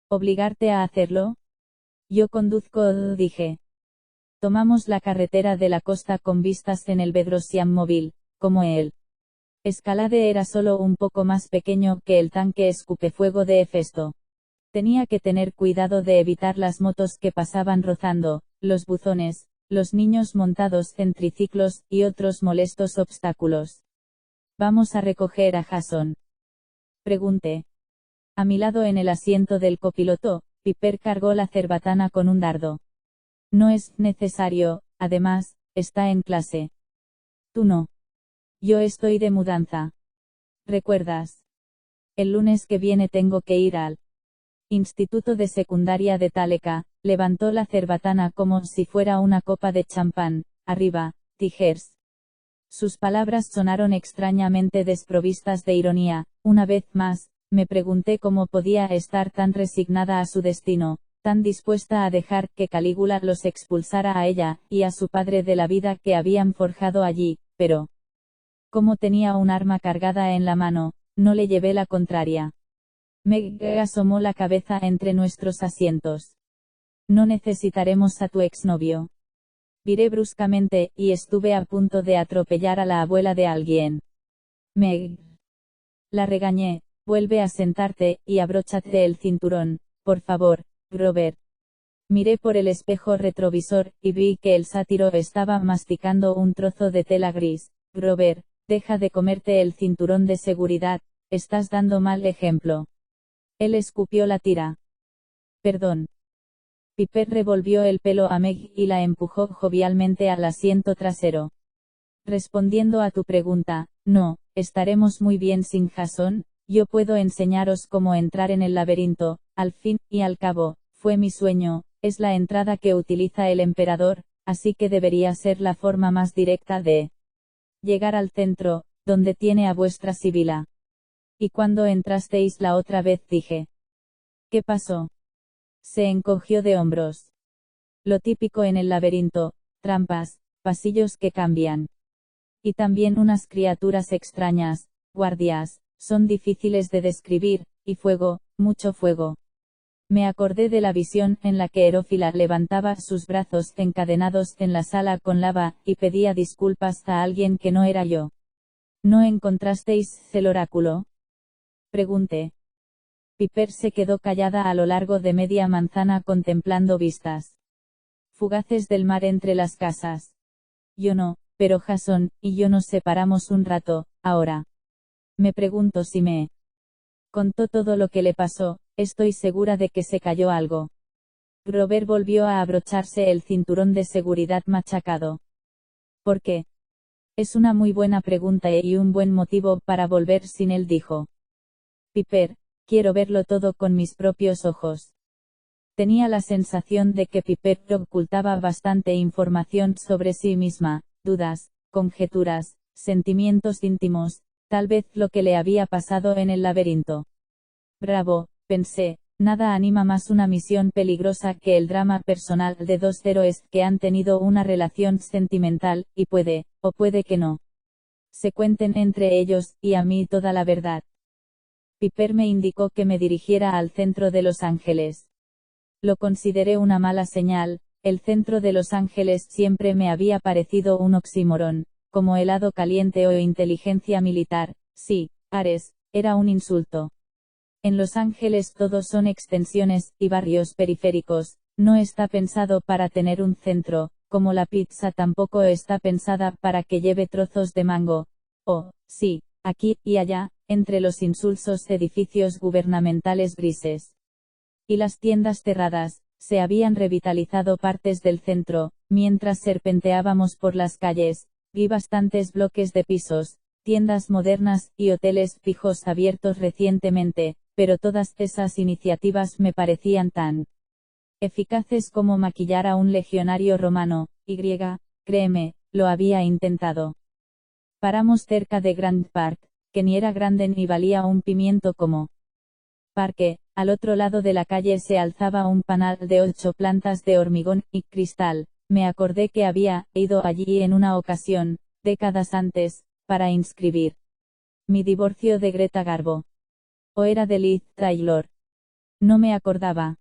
S1: obligarte a hacerlo? Yo conduzco, dije. Tomamos la carretera de la costa con vistas en el Bedrosian móvil, como el Escalade era solo un poco más pequeño que el tanque escupefuego de Hefesto. Tenía que tener cuidado de evitar las motos que pasaban rozando, los buzones, los niños montados en triciclos, y otros molestos obstáculos. ¿Vamos a recoger a Jason?, pregunté. A mi lado en el asiento del copiloto, Piper cargó la cerbatana con un dardo. No es necesario, además, está en clase. Tú no. Yo estoy de mudanza. ¿Recuerdas? El lunes que viene tengo que ir al Instituto de Secundaria de Taleca. Levantó la cerbatana como si fuera una copa de champán. Arriba, Tigers. Sus palabras sonaron extrañamente desprovistas de ironía. Una vez más, me pregunté cómo podía estar tan resignada a su destino, tan dispuesta a dejar que Calígula los expulsara a ella, y a su padre de la vida que habían forjado allí, pero como tenía un arma cargada en la mano, no le llevé la contraria. Meg asomó la cabeza entre nuestros asientos. No necesitaremos a tu exnovio. Viré bruscamente, y estuve a punto de atropellar a la abuela de alguien. Meg. La regañé, vuelve a sentarte, y abróchate el cinturón, por favor, Grover. Miré por el espejo retrovisor, y vi que el sátiro estaba masticando un trozo de tela gris. Grover, deja de comerte el cinturón de seguridad, estás dando mal ejemplo. Él escupió la tira. Perdón. Piper revolvió el pelo a Meg y la empujó jovialmente al asiento trasero. Respondiendo a tu pregunta, no, estaremos muy bien sin Jason. Yo puedo enseñaros cómo entrar en el laberinto. Al fin y al cabo, fue mi sueño, es la entrada que utiliza el emperador, así que debería ser la forma más directa de llegar al centro, donde tiene a vuestra Sibila. Y cuando entrasteis la otra vez dije. ¿Qué pasó? Se encogió de hombros. Lo típico en el laberinto, trampas, pasillos que cambian. Y también unas criaturas extrañas, guardias, son difíciles de describir, y fuego, mucho fuego. Me acordé de la visión en la que Herófila levantaba sus brazos encadenados en la sala con lava, y pedía disculpas a alguien que no era yo. ¿No encontrasteis el oráculo?, pregunté. Piper se quedó callada a lo largo de media manzana contemplando vistas fugaces del mar entre las casas. Yo no, pero Jason y yo nos separamos un rato. Ahora me pregunto si me contó todo lo que le pasó. Estoy segura de que se cayó algo. Grover volvió a abrocharse el cinturón de seguridad machacado. ¿Por qué? Es una muy buena pregunta y un buen motivo para volver sin él, dijo Piper. Quiero verlo todo con mis propios ojos. Tenía la sensación de que Piper ocultaba bastante información sobre sí misma, dudas, conjeturas, sentimientos íntimos, tal vez lo que le había pasado en el laberinto. Bravo, pensé, nada anima más una misión peligrosa que el drama personal de dos héroes que han tenido una relación sentimental, y puede, o puede que no, se cuenten entre ellos, y a mí toda la verdad. Piper me indicó que me dirigiera al centro de Los Ángeles. Lo consideré una mala señal. El centro de Los Ángeles siempre me había parecido un oxímoron, como helado caliente o inteligencia militar. Sí, Ares, era un insulto. En Los Ángeles todos son extensiones y barrios periféricos, no está pensado para tener un centro, como la pizza tampoco está pensada para que lleve trozos de mango. Oh, sí, aquí y allá, entre los insulsos edificios gubernamentales grises y las tiendas cerradas, se habían revitalizado partes del centro. Mientras serpenteábamos por las calles, vi bastantes bloques de pisos, tiendas modernas y hoteles fijos abiertos recientemente, pero todas esas iniciativas me parecían tan eficaces como maquillar a un legionario romano. Créeme, lo había intentado. Paramos cerca de Grand Park, que ni era grande ni valía un pimiento como parque. Al otro lado de la calle se alzaba un panal de 8 plantas de hormigón y cristal. Me acordé que había ido allí en una ocasión, décadas antes, para inscribir mi divorcio de Greta Garbo. ¿O era de Liz Taylor? No me acordaba.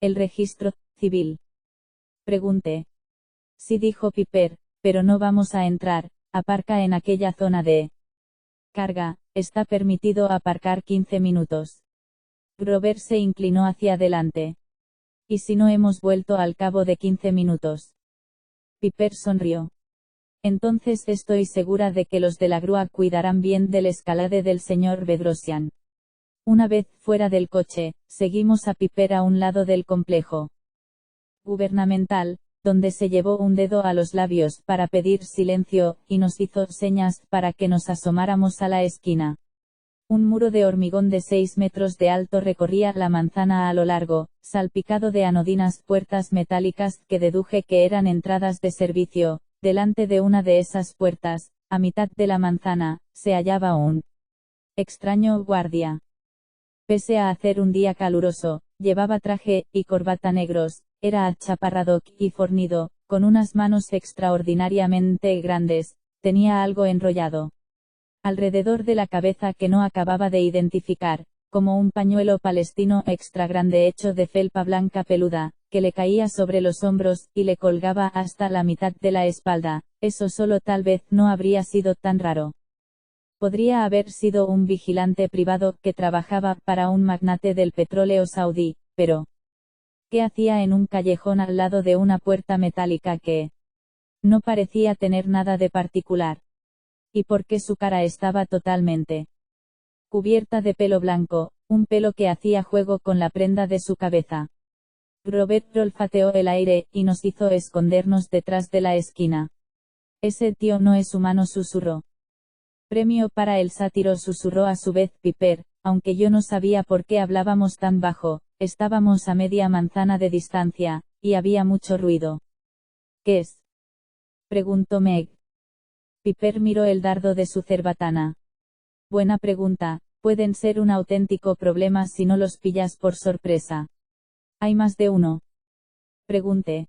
S1: El registro civil? Pregunté. Sí, dijo Piper, pero no vamos a entrar, aparca en aquella zona de carga, está permitido aparcar 15 minutos. Grover se inclinó hacia adelante. ¿Y si no hemos vuelto al cabo de 15 minutos? Piper sonrió. Entonces estoy segura de que los de la grúa cuidarán bien del escalade del señor Bedrosian. Una vez fuera del coche, seguimos a Piper a un lado del complejo gubernamental, donde se llevó un dedo a los labios para pedir silencio, y nos hizo señas para que nos asomáramos a la esquina. Un muro de hormigón de 6 metros de alto recorría la manzana a lo largo, salpicado de anodinas puertas metálicas que deduje que eran entradas de servicio. Delante de una de esas puertas, a mitad de la manzana, se hallaba un extraño guardia. Pese a hacer un día caluroso, llevaba traje y corbata negros, era achaparrado y fornido, con unas manos extraordinariamente grandes, tenía algo enrollado alrededor de la cabeza que no acababa de identificar, como un pañuelo palestino extra grande hecho de felpa blanca peluda, que le caía sobre los hombros y le colgaba hasta la mitad de la espalda. Eso solo tal vez no habría sido tan raro. Podría haber sido un vigilante privado que trabajaba para un magnate del petróleo saudí, pero ¿qué hacía en un callejón al lado de una puerta metálica que no parecía tener nada de particular? ¿Y por qué su cara estaba totalmente cubierta de pelo blanco, un pelo que hacía juego con la prenda de su cabeza? Robert olfateó el aire, y nos hizo escondernos detrás de la esquina. Ese tío no es humano, susurró. Premio para el sátiro, susurró a su vez Piper, aunque yo no sabía por qué hablábamos tan bajo, estábamos a media manzana de distancia, y había mucho ruido. ¿Qué es? Preguntó Meg. Piper miró el dardo de su cerbatana. Buena pregunta, pueden ser un auténtico problema si no los pillas por sorpresa. ¿Hay más de uno? Pregunté.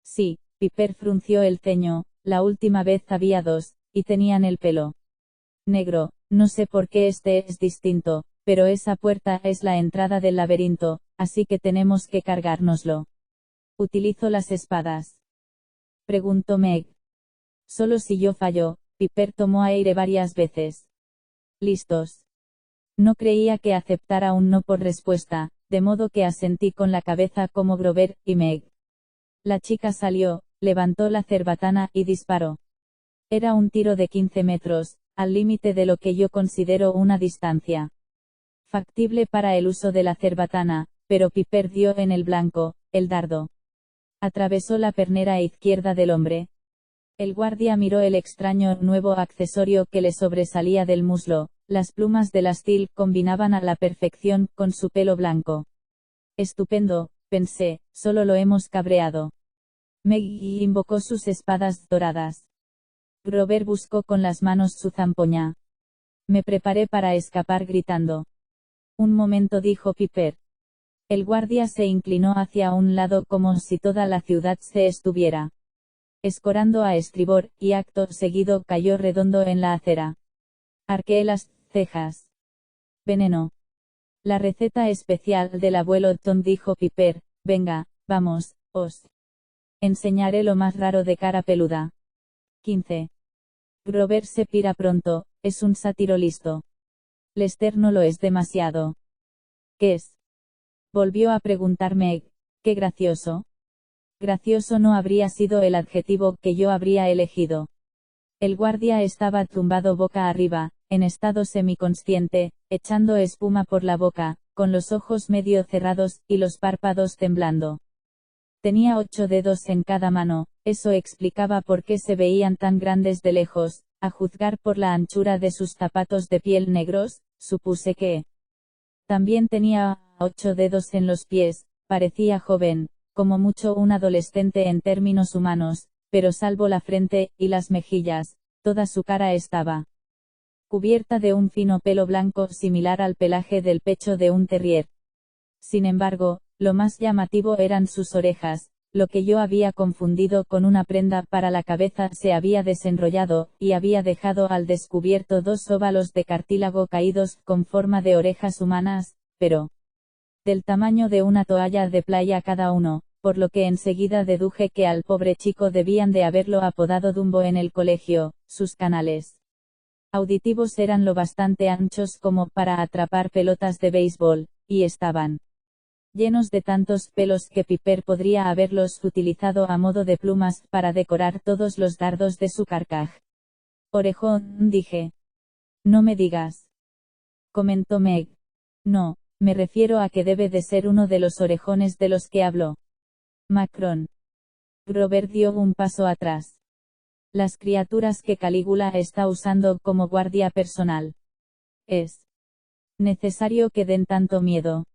S1: Sí, Piper frunció el ceño, la última vez había dos, y tenían el pelo negro. No sé por qué este es distinto, pero esa puerta es la entrada del laberinto, así que tenemos que cargárnoslo. ¿Utilizo las espadas? Preguntó Meg. Solo si yo fallo. Piper tomó aire varias veces. ¿Listos? No creía que aceptara un no por respuesta, de modo que asentí con la cabeza como Grover y Meg. La chica salió, levantó la cerbatana y disparó. Era un tiro de 15 metros, al límite de lo que yo considero una distancia factible para el uso de la cerbatana, pero Piper dio en el blanco. El dardo atravesó la pernera izquierda del hombre. El guardia miró el extraño nuevo accesorio que le sobresalía del muslo. Las plumas del astil combinaban a la perfección con su pelo blanco. Estupendo, pensé, solo lo hemos cabreado. Meg invocó sus espadas doradas. Grover buscó con las manos su zampoña. Me preparé para escapar gritando. Un momento, dijo Piper. El guardia se inclinó hacia un lado como si toda la ciudad se estuviera escorando a estribor, y acto seguido cayó redondo en la acera. Arqueé las cejas. Veneno. La receta especial del abuelo Tom, dijo Piper. Venga, vamos, os enseñaré lo más raro de cara peluda. 15. Grover se pira pronto, es un sátiro listo. Lester no lo es demasiado. ¿Qué es? Volvió a preguntarme. Qué gracioso. Gracioso no habría sido el adjetivo que yo habría elegido. El guardia estaba tumbado boca arriba, en estado semiconsciente, echando espuma por la boca, con los ojos medio cerrados, y los párpados temblando. Tenía 8 dedos en cada mano, eso explicaba por qué se veían tan grandes de lejos, a juzgar por la anchura de sus zapatos de piel negros. Supuse que también tenía 8 dedos en los pies. Parecía joven, como mucho un adolescente en términos humanos, pero salvo la frente y las mejillas, toda su cara estaba cubierta de un fino pelo blanco similar al pelaje del pecho de un terrier. Sin embargo, lo más llamativo eran sus orejas. Lo que yo había confundido con una prenda para la cabeza se había desenrollado, y había dejado al descubierto 2 óvalos de cartílago caídos con forma de orejas humanas, pero del tamaño de una toalla de playa cada uno. por lo que enseguida deduje que al pobre chico debían de haberlo apodado Dumbo en el colegio. Sus canales auditivos eran lo bastante anchos como para atrapar pelotas de béisbol, y estaban llenos de tantos pelos que Piper podría haberlos utilizado a modo de plumas para decorar todos los dardos de su carcaj. Orejón, dije. No me digas, comentó Meg. No, me refiero a que debe de ser uno de los orejones de los que habló Macron. Grover dio un paso atrás. Las criaturas que Calígula está usando como guardia personal. Es necesario que den tanto miedo.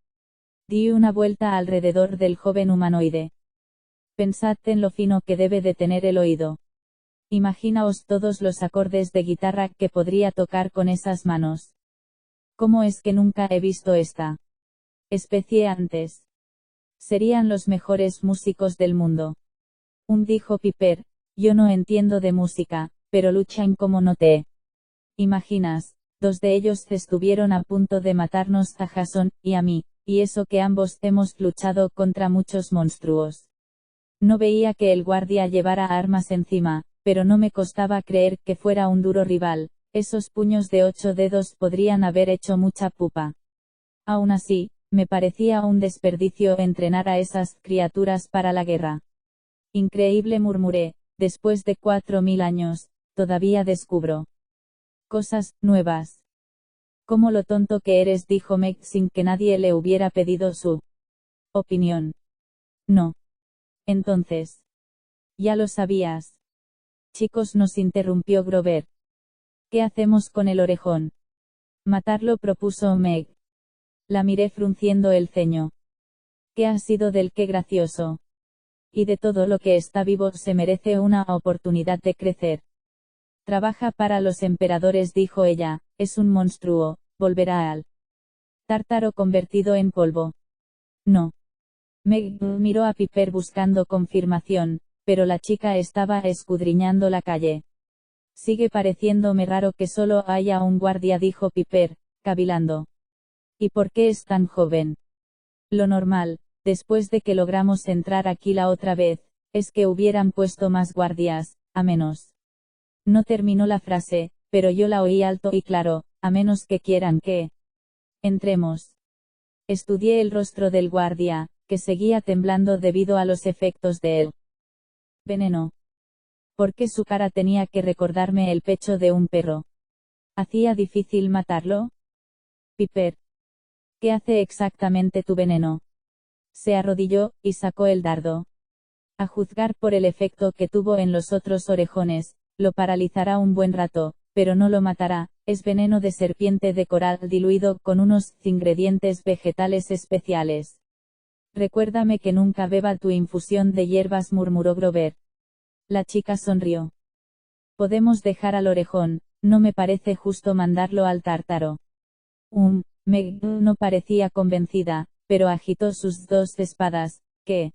S1: Di una vuelta alrededor del joven humanoide. Pensad en lo fino que debe de tener el oído. Imaginaos todos los acordes de guitarra que podría tocar con esas manos. ¿Cómo es que nunca he visto esta especie antes? Serían los mejores músicos del mundo. Dijo Piper, yo no entiendo de música, pero luchan como no te imaginas. 2 de ellos estuvieron a punto de matarnos a Jason y a mí, y eso que ambos hemos luchado contra muchos monstruos. No veía que el guardia llevara armas encima, pero no me costaba creer que fuera un duro rival. Esos puños de 8 dedos podrían haber hecho mucha pupa. Aún así, me parecía un desperdicio entrenar a esas criaturas para la guerra. Increíble, murmuré, después de 4000 años, todavía descubro cosas nuevas. Como lo tonto que eres, dijo Meg sin que nadie le hubiera pedido su opinión. No. Entonces. Ya lo sabías. Chicos, nos interrumpió Grover. ¿Qué hacemos con el orejón? Matarlo, propuso Meg. La miré frunciendo el ceño. ¿Qué ha sido del qué gracioso? Y de todo lo que está vivo se merece una oportunidad de crecer. Trabaja para los emperadores, dijo ella, es un monstruo, volverá al tártaro convertido en polvo. No. Meg miró a Piper buscando confirmación, pero la chica estaba escudriñando la calle. Sigue pareciéndome raro que solo haya un guardia, dijo Piper, cavilando. ¿Y por qué es tan joven? Lo normal, después de que logramos entrar aquí la otra vez, es que hubieran puesto más guardias, a menos. No terminó la frase, pero yo la oí alto y claro, a menos que quieran que entremos. Estudié el rostro del guardia, que seguía temblando debido a los efectos del veneno. ¿Por qué su cara tenía que recordarme el pecho de un perro? ¿Hacía difícil matarlo? Piper. ¿Qué hace exactamente tu veneno? Se arrodilló, y sacó el dardo. A juzgar por el efecto que tuvo en los otros orejones, lo paralizará un buen rato, pero no lo matará. Es veneno de serpiente de coral diluido con unos ingredientes vegetales especiales. Recuérdame que nunca beba tu infusión de hierbas, murmuró Grover. La chica sonrió. Podemos dejar al orejón, no me parece justo mandarlo al tártaro. Meg no parecía convencida, pero agitó sus 2 espadas, que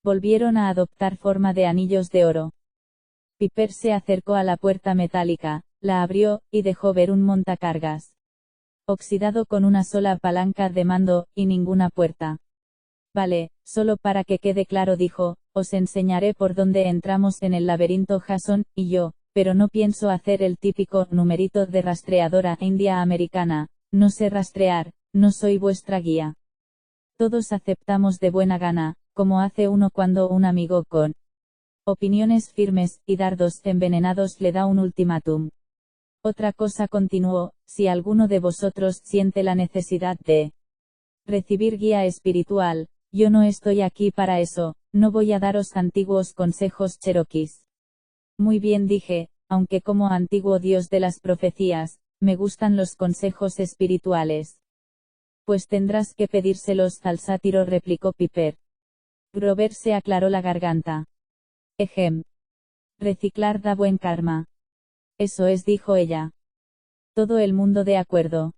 S1: volvieron a adoptar forma de anillos de oro. Piper se acercó a la puerta metálica, la abrió, y dejó ver un montacargas oxidado con una sola palanca de mando, y ninguna puerta. Vale, solo para que quede claro, dijo, os enseñaré por dónde entramos en el laberinto Jason y yo, pero no pienso hacer el típico numerito de rastreadora india americana. No sé rastrear, no soy vuestra guía. Todos aceptamos de buena gana, como hace uno cuando un amigo con opiniones firmes y dardos envenenados le da un ultimátum. Otra cosa, continuó, si alguno de vosotros siente la necesidad de recibir guía espiritual, yo no estoy aquí para eso, no voy a daros antiguos consejos cherokees. Muy bien, dije, aunque como antiguo dios de las profecías, me gustan los consejos espirituales. Pues tendrás que pedírselos al sátiro, replicó Piper. Grover se aclaró la garganta. Ejem. Reciclar da buen karma. Eso es, dijo ella. Todo el mundo de acuerdo.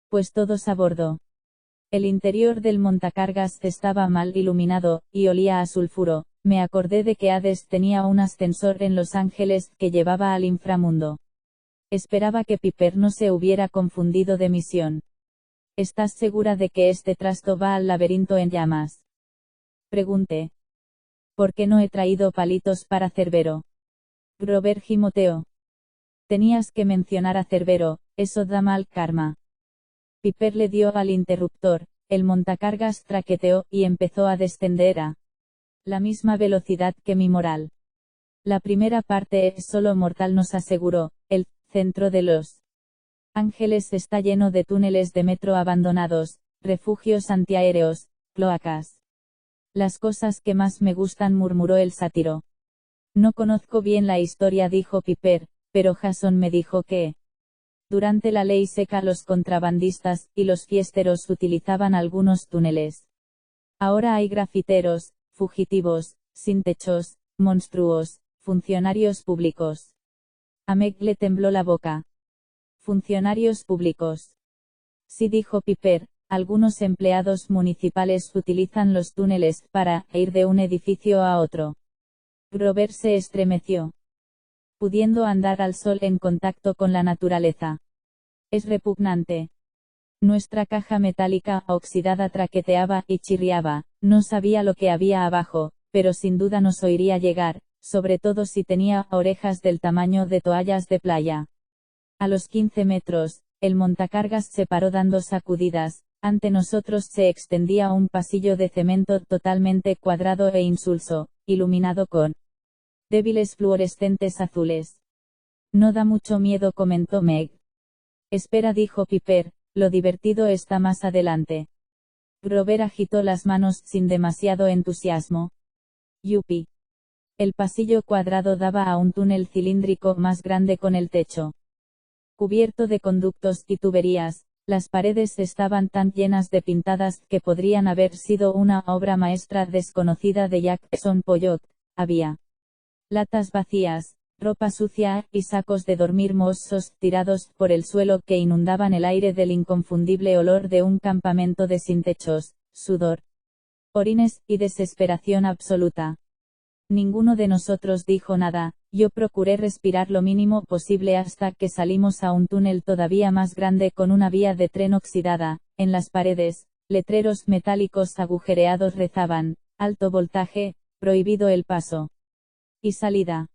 S1: Pues todos a bordo. El interior del montacargas estaba mal iluminado, y olía a sulfuro. Me acordé de que Hades tenía un ascensor en Los Ángeles que llevaba al inframundo. Esperaba que Piper no se hubiera confundido de misión. ¿Estás segura de que este trasto va al laberinto en llamas? Pregunté. ¿Por qué no he traído palitos para Cerbero? Grover gimoteó. Tenías que mencionar a Cerbero, eso da mal karma. Piper le dio al interruptor, el montacargas traqueteó y empezó a descender a la misma velocidad que mi moral. La primera parte es solo mortal, nos aseguró. El centro de Los Ángeles está lleno de túneles de metro abandonados, refugios antiaéreos, cloacas. Las cosas que más me gustan, murmuró el sátiro. No conozco bien la historia, dijo Piper, pero Jason me dijo que durante la ley seca los contrabandistas y los fiesteros utilizaban algunos túneles. Ahora hay grafiteros, fugitivos, sin techos, monstruos, funcionarios públicos. A Meg le tembló la boca. Funcionarios públicos. Sí, dijo Piper, algunos empleados municipales utilizan los túneles para ir de un edificio a otro. Grover se estremeció. Pudiendo andar al sol en contacto con la naturaleza. Es repugnante. Nuestra caja metálica oxidada traqueteaba y chirriaba, no sabía lo que había abajo, pero sin duda nos oiría llegar, sobre todo si tenía orejas del tamaño de toallas de playa. A los 15 metros, el montacargas se paró dando sacudidas, ante nosotros se extendía un pasillo de cemento totalmente cuadrado e insulso, iluminado con débiles fluorescentes azules. No da mucho miedo, comentó Meg. Espera, dijo Piper, lo divertido está más adelante. Grover agitó las manos sin demasiado entusiasmo. Yupi. El pasillo cuadrado daba a un túnel cilíndrico más grande con el techo cubierto de conductos y tuberías. Las paredes estaban tan llenas de pintadas que podrían haber sido una obra maestra desconocida de Jackson Pollock. Había latas vacías, ropa sucia y sacos de dormir mozos tirados por el suelo que inundaban el aire del inconfundible olor de un campamento de sin techos, sudor, orines y desesperación absoluta. Ninguno de nosotros dijo nada. Yo procuré respirar lo mínimo posible hasta que salimos a un túnel todavía más grande con una vía de tren oxidada. En las paredes, letreros metálicos agujereados rezaban: alto voltaje, prohibido el paso. Y salida.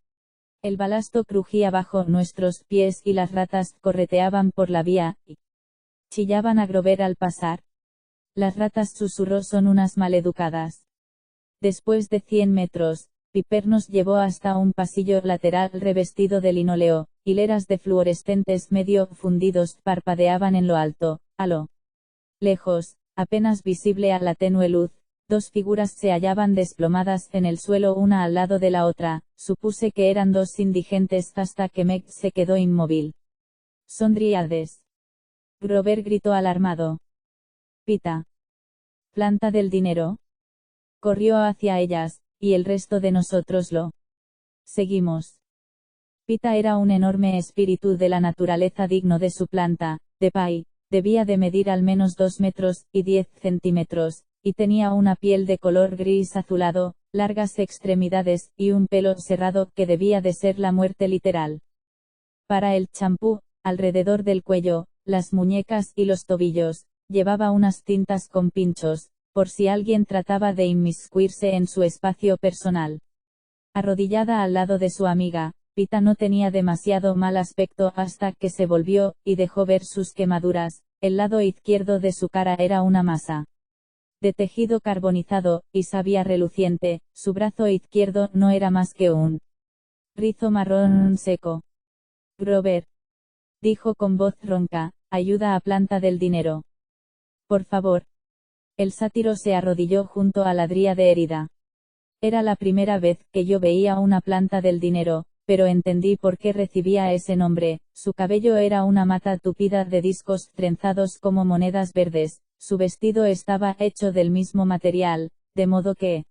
S1: El balasto crujía bajo nuestros pies y las ratas correteaban por la vía, y chillaban a Grover al pasar. Las ratas, susurró, son unas maleducadas. Después de 100 metros, Piper nos llevó hasta un pasillo lateral revestido de linóleo. Hileras de fluorescentes medio fundidos parpadeaban en lo alto. A lo lejos, apenas visible a la tenue luz, dos figuras se hallaban desplomadas en el suelo una al lado de la otra. Supuse que eran dos indigentes hasta que Meg se quedó inmóvil. Son dríades. Grover gritó alarmado. Pita. ¿Planta del dinero? Corrió hacia ellas, y el resto de nosotros lo seguimos. Pita era un enorme espíritu de la naturaleza digno de su planta, de Pai. Debía de medir al menos 2 metros y 10 centímetros, y tenía una piel de color gris azulado, largas extremidades y un pelo cerrado que debía de ser la muerte literal. Para el champú, alrededor del cuello, las muñecas y los tobillos, llevaba unas cintas con pinchos, por si alguien trataba de inmiscuirse en su espacio personal. Arrodillada al lado de su amiga, Pita no tenía demasiado mal aspecto hasta que se volvió, y dejó ver sus quemaduras. El lado izquierdo de su cara era una masa de tejido carbonizado, y savia reluciente. Su brazo izquierdo no era más que un rizo marrón seco. Grover, dijo con voz ronca, ayuda a Planta del Dinero. Por favor. El sátiro se arrodilló junto a la dríade herida. Era la primera vez que yo veía una Planta del Dinero, pero entendí por qué recibía ese nombre. Su cabello era una mata tupida de discos trenzados como monedas verdes. Su vestido estaba hecho del mismo material, de modo que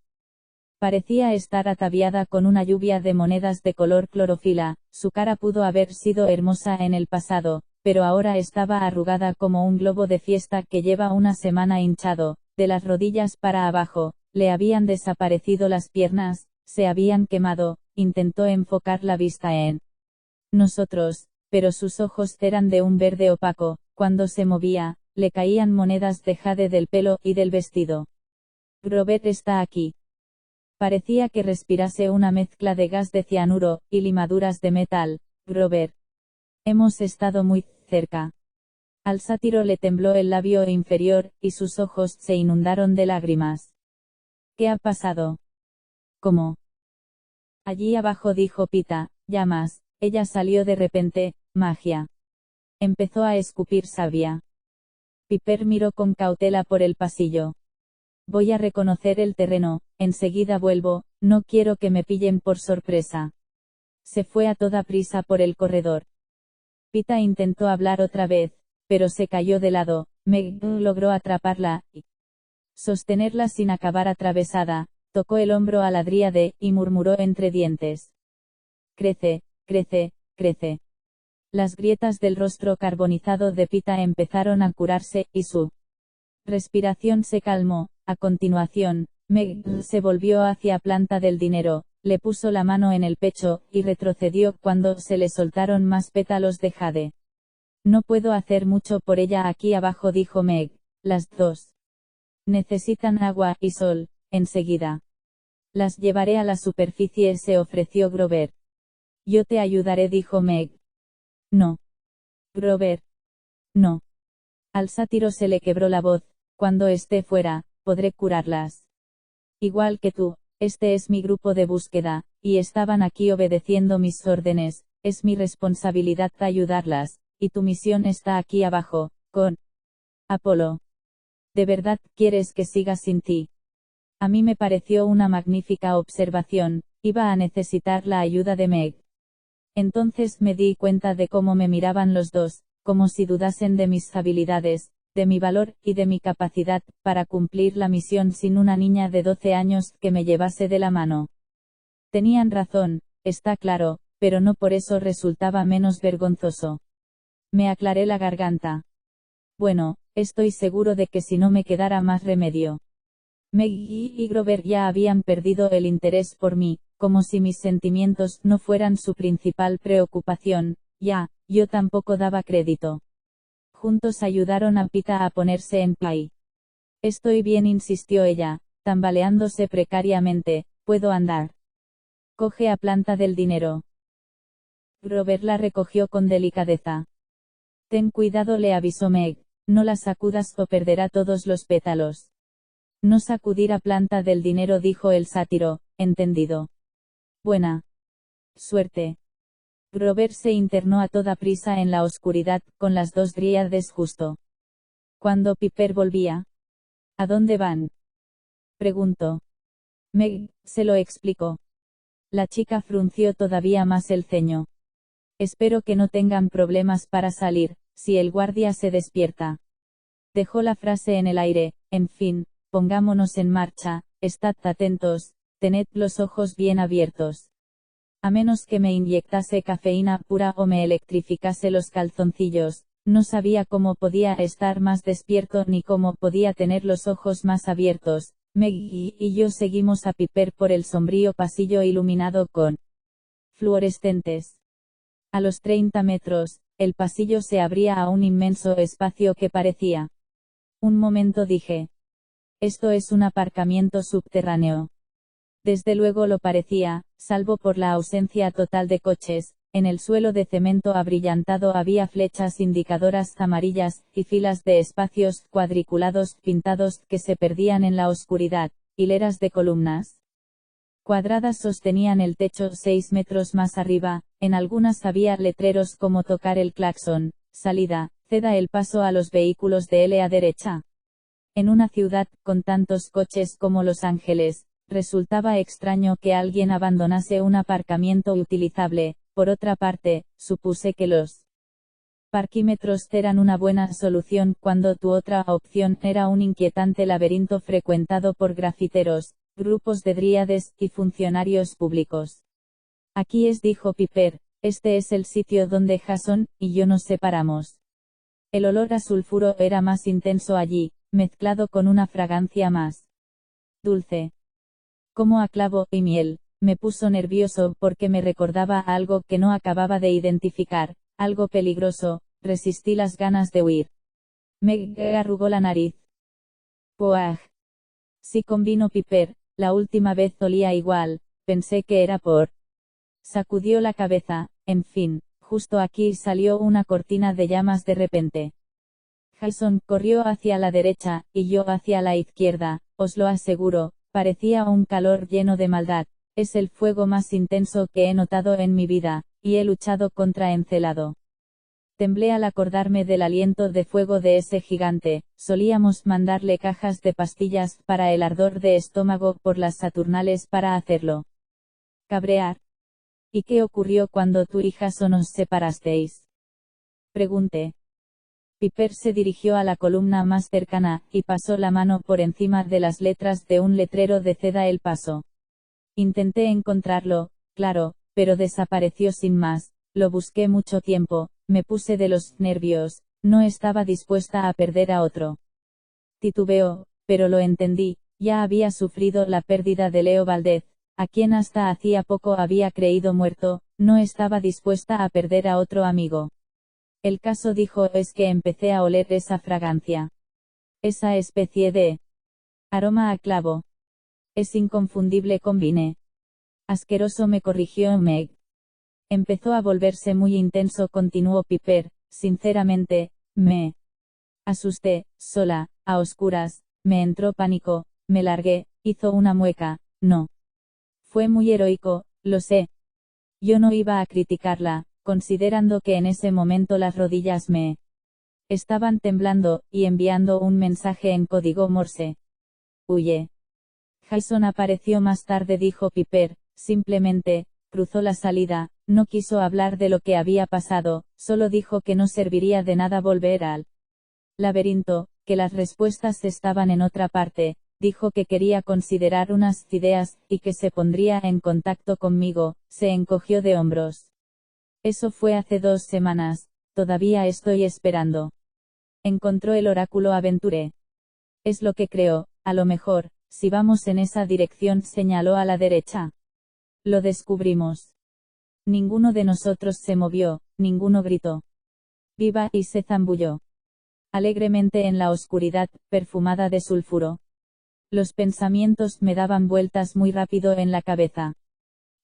S1: parecía estar ataviada con una lluvia de monedas de color clorofila. Su cara pudo haber sido hermosa en el pasado, pero ahora estaba arrugada como un globo de fiesta que lleva una semana hinchado. De las rodillas para abajo, le habían desaparecido las piernas, se habían quemado. Intentó enfocar la vista en nosotros, pero sus ojos eran de un verde opaco. Cuando se movía, le caían monedas de jade del pelo y del vestido. Grover está aquí. Parecía que respirase una mezcla de gas de cianuro y limaduras de metal. Grover. Hemos estado muy cerca. Al sátiro le tembló el labio inferior, y sus ojos se inundaron de lágrimas. ¿Qué ha pasado? ¿Cómo? Allí abajo, dijo Pita, llamas. Ella salió de repente. Magia. Empezó a escupir savia. Piper miró con cautela por el pasillo. Voy a reconocer el terreno, enseguida vuelvo, no quiero que me pillen por sorpresa. Se fue a toda prisa por el corredor. Pita intentó hablar otra vez, pero se cayó de lado. Meg logró atraparla y sostenerla sin acabar atravesada. Tocó el hombro a la dríade y murmuró entre dientes. Crece, crece, crece. Las grietas del rostro carbonizado de Pita empezaron a curarse, y su respiración se calmó. A continuación, Meg se volvió hacia Planta del Dinero, le puso la mano en el pecho, y retrocedió cuando se le soltaron más pétalos de jade. No puedo hacer mucho por ella aquí abajo, dijo Meg. Las dos necesitan agua y sol, enseguida. Las llevaré a la superficie, se ofreció Grover. Yo te ayudaré, dijo Meg. No. Grover. No. Al sátiro se le quebró la voz. Cuando esté fuera, podré curarlas. Igual que tú, este es mi grupo de búsqueda, y estaban aquí obedeciendo mis órdenes, es mi responsabilidad ayudarlas, y tu misión está aquí abajo, con Apolo. ¿De verdad quieres que siga sin ti? A mí me pareció una magnífica observación, iba a necesitar la ayuda de Meg. Entonces me di cuenta de cómo me miraban los dos, como si dudasen de mis habilidades, de mi valor, y de mi capacidad, para cumplir la misión sin una niña de 12 años que me llevase de la mano. Tenían razón, está claro, pero no por eso resultaba menos vergonzoso. Me aclaré la garganta. Bueno, estoy seguro de que si no me quedara más remedio. Maggie y Grover ya habían perdido el interés por mí, como si mis sentimientos no fueran su principal preocupación. Ya, yo tampoco daba crédito. Juntos ayudaron a Pita a ponerse en pie. Estoy bien, insistió ella, tambaleándose precariamente, puedo andar. Coge a Planta del Dinero. Grover la recogió con delicadeza. Ten cuidado, le avisó Meg, no la sacudas o perderá todos los pétalos. No sacudir a Planta del Dinero, dijo el sátiro, entendido. Buena suerte. Grover se internó a toda prisa en la oscuridad, con las dos dríades justo. Cuando Piper volvía. ¿A dónde van? Preguntó. Meg se lo explicó. La chica frunció todavía más el ceño. Espero que no tengan problemas para salir, si el guardia se despierta. Dejó la frase en el aire. En fin, pongámonos en marcha, estad atentos, tened los ojos bien abiertos. A menos que me inyectase cafeína pura o me electrificase los calzoncillos, no sabía cómo podía estar más despierto ni cómo podía tener los ojos más abiertos. Maggie y yo seguimos a Piper por el sombrío pasillo iluminado con fluorescentes. A los 30 metros, el pasillo se abría a un inmenso espacio que parecía. Un momento dije. Esto es un aparcamiento subterráneo. Desde luego lo parecía, salvo por la ausencia total de coches. En el suelo de cemento abrillantado había flechas indicadoras amarillas, y filas de espacios cuadriculados pintados que se perdían en la oscuridad, hileras de columnas cuadradas sostenían el techo 6 metros más arriba, en algunas había letreros como tocar el claxon, salida, ceda el paso a los vehículos de L a derecha. En una ciudad con tantos coches como Los Ángeles, resultaba extraño que alguien abandonase un aparcamiento utilizable. Por otra parte, supuse que los parquímetros eran una buena solución cuando tu otra opción era un inquietante laberinto frecuentado por grafiteros, grupos de dríades y funcionarios públicos. Aquí es, dijo Piper, este es el sitio donde Jason y yo nos separamos. El olor a sulfuro era más intenso allí, mezclado con una fragancia más dulce, como a clavo y miel. Me puso nervioso porque me recordaba a algo que no acababa de identificar, algo peligroso. Resistí las ganas de huir. Me arrugó la nariz. Poaj. Sí, convino Piper, la última vez olía igual, pensé que era por... Sacudió la cabeza, en fin, justo aquí salió una cortina de llamas de repente. Jason corrió hacia la derecha, y yo hacia la izquierda, os lo aseguro, parecía un calor lleno de maldad, es el fuego más intenso que he notado en mi vida, y he luchado contra Encelado. Temblé al acordarme del aliento de fuego de ese gigante, solíamos mandarle cajas de pastillas para el ardor de estómago por las Saturnales para hacerlo cabrear. ¿Y qué ocurrió cuando tú y Jason os separasteis? Pregunté. Piper se dirigió a la columna más cercana, y pasó la mano por encima de las letras de un letrero de Ceda el Paso. Intenté encontrarlo, claro, pero desapareció sin más, lo busqué mucho tiempo, me puse de los nervios, no estaba dispuesta a perder a otro. Titubeó, pero lo entendí, ya había sufrido la pérdida de Leo Valdez, a quien hasta hacía poco había creído muerto, no estaba dispuesta a perder a otro amigo. El caso, dijo, es que empecé a oler esa fragancia. Esa especie de aroma a clavo. Es inconfundible, convine. Asqueroso, me corrigió Meg. Empezó a volverse muy intenso, continuó Piper, sinceramente, me asusté, sola, a oscuras, me entró pánico, me largué, hizo una mueca, no. Fue muy heroico, lo sé. Yo no iba a criticarla, considerando que en ese momento las rodillas me estaban temblando, y enviando un mensaje en código Morse. Huye. Jason apareció más tarde, dijo Piper, simplemente, cruzó la salida, no quiso hablar de lo que había pasado, solo dijo que no serviría de nada volver al laberinto, que las respuestas estaban en otra parte, dijo que quería considerar unas ideas, y que se pondría en contacto conmigo, se encogió de hombros. Eso fue hace 2 semanas, todavía estoy esperando. Encontró el oráculo, aventuré. Es lo que creo, a lo mejor, si vamos en esa dirección, señaló a la derecha. Lo descubrimos. Ninguno de nosotros se movió, ninguno gritó. Viva, y se zambulló alegremente en la oscuridad, perfumada de sulfuro. Los pensamientos me daban vueltas muy rápido en la cabeza.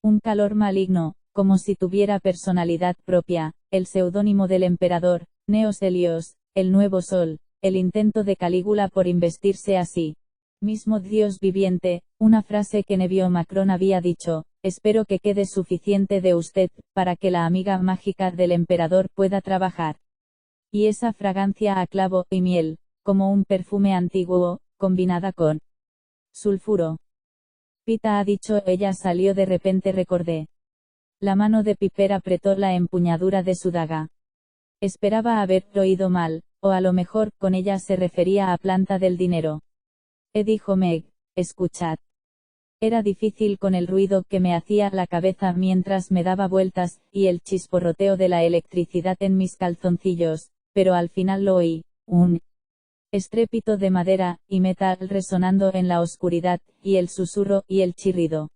S1: Un calor maligno, como si tuviera personalidad propia, el seudónimo del emperador, Neos Helios, el nuevo sol, el intento de Calígula por investirse así mismo Dios viviente, una frase que Nevio Macron había dicho, espero que quede suficiente de usted, para que la amiga mágica del emperador pueda trabajar. Y esa fragancia a clavo y miel, como un perfume antiguo, combinada con sulfuro. Pita ha dicho, ella salió de repente, recordé. La mano de Piper apretó la empuñadura de su daga. Esperaba haber oído mal, o a lo mejor con ella se refería a planta del dinero. Dijo Meg, escuchad. Era difícil con el ruido que me hacía la cabeza mientras me daba vueltas, y el chisporroteo de la electricidad en mis calzoncillos, pero al final lo oí, un estrépito de madera y metal resonando en la oscuridad, y el susurro y el chirrido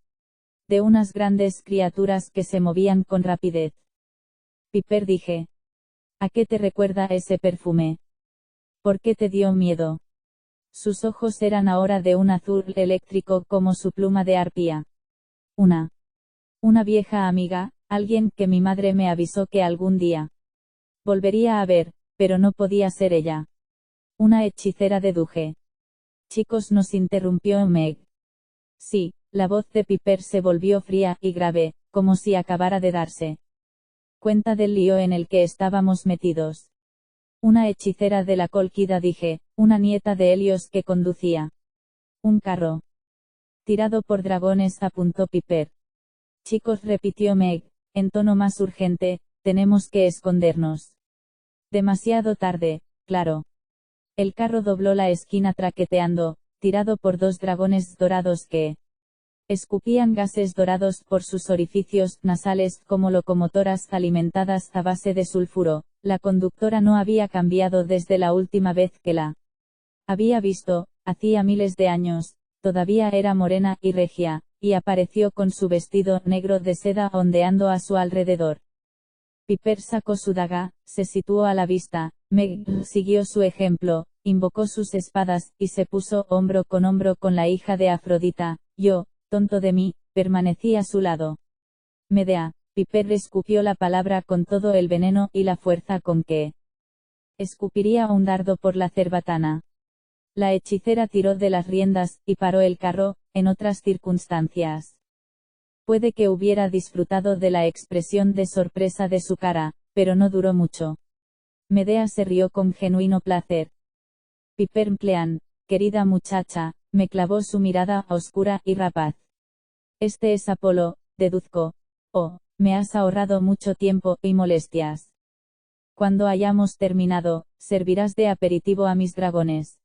S1: de unas grandes criaturas que se movían con rapidez. Piper, dije. ¿A qué te recuerda ese perfume? ¿Por qué te dio miedo? Sus ojos eran ahora de un azul eléctrico como su pluma de arpía. Una vieja amiga, alguien que mi madre me avisó que algún día volvería a ver, pero no podía ser ella. Una hechicera, deduje. Chicos, nos interrumpió Meg. Sí, la voz de Piper se volvió fría y grave, como si acabara de darse cuenta del lío en el que estábamos metidos. Una hechicera de la Cólquida, dije, una nieta de Helios que conducía un carro tirado por dragones, apuntó Piper. Chicos, repitió Meg, en tono más urgente, tenemos que escondernos. Demasiado tarde, claro. El carro dobló la esquina traqueteando, tirado por 2 dragones dorados que escupían gases dorados por sus orificios nasales como locomotoras alimentadas a base de sulfuro. La conductora no había cambiado desde la última vez que la había visto, hacía miles de años, todavía era morena y regia, y apareció con su vestido negro de seda ondeando a su alrededor. Piper sacó su daga, se situó a la vista, Meg siguió su ejemplo, invocó sus espadas, y se puso hombro con la hija de Afrodita. Yo, tonto de mí, permanecí a su lado. Medea. Piper escupió la palabra con todo el veneno y la fuerza con que escupiría un dardo por la cerbatana. La hechicera tiró de las riendas, y paró el carro. En otras circunstancias, puede que hubiera disfrutado de la expresión de sorpresa de su cara, pero no duró mucho. Medea se rió con genuino placer. Piper Plean, querida muchacha, me clavó su mirada oscura y rapaz. Este es Apolo, deduzco. Oh, me has ahorrado mucho tiempo y molestias. Cuando hayamos terminado, servirás de aperitivo a mis dragones.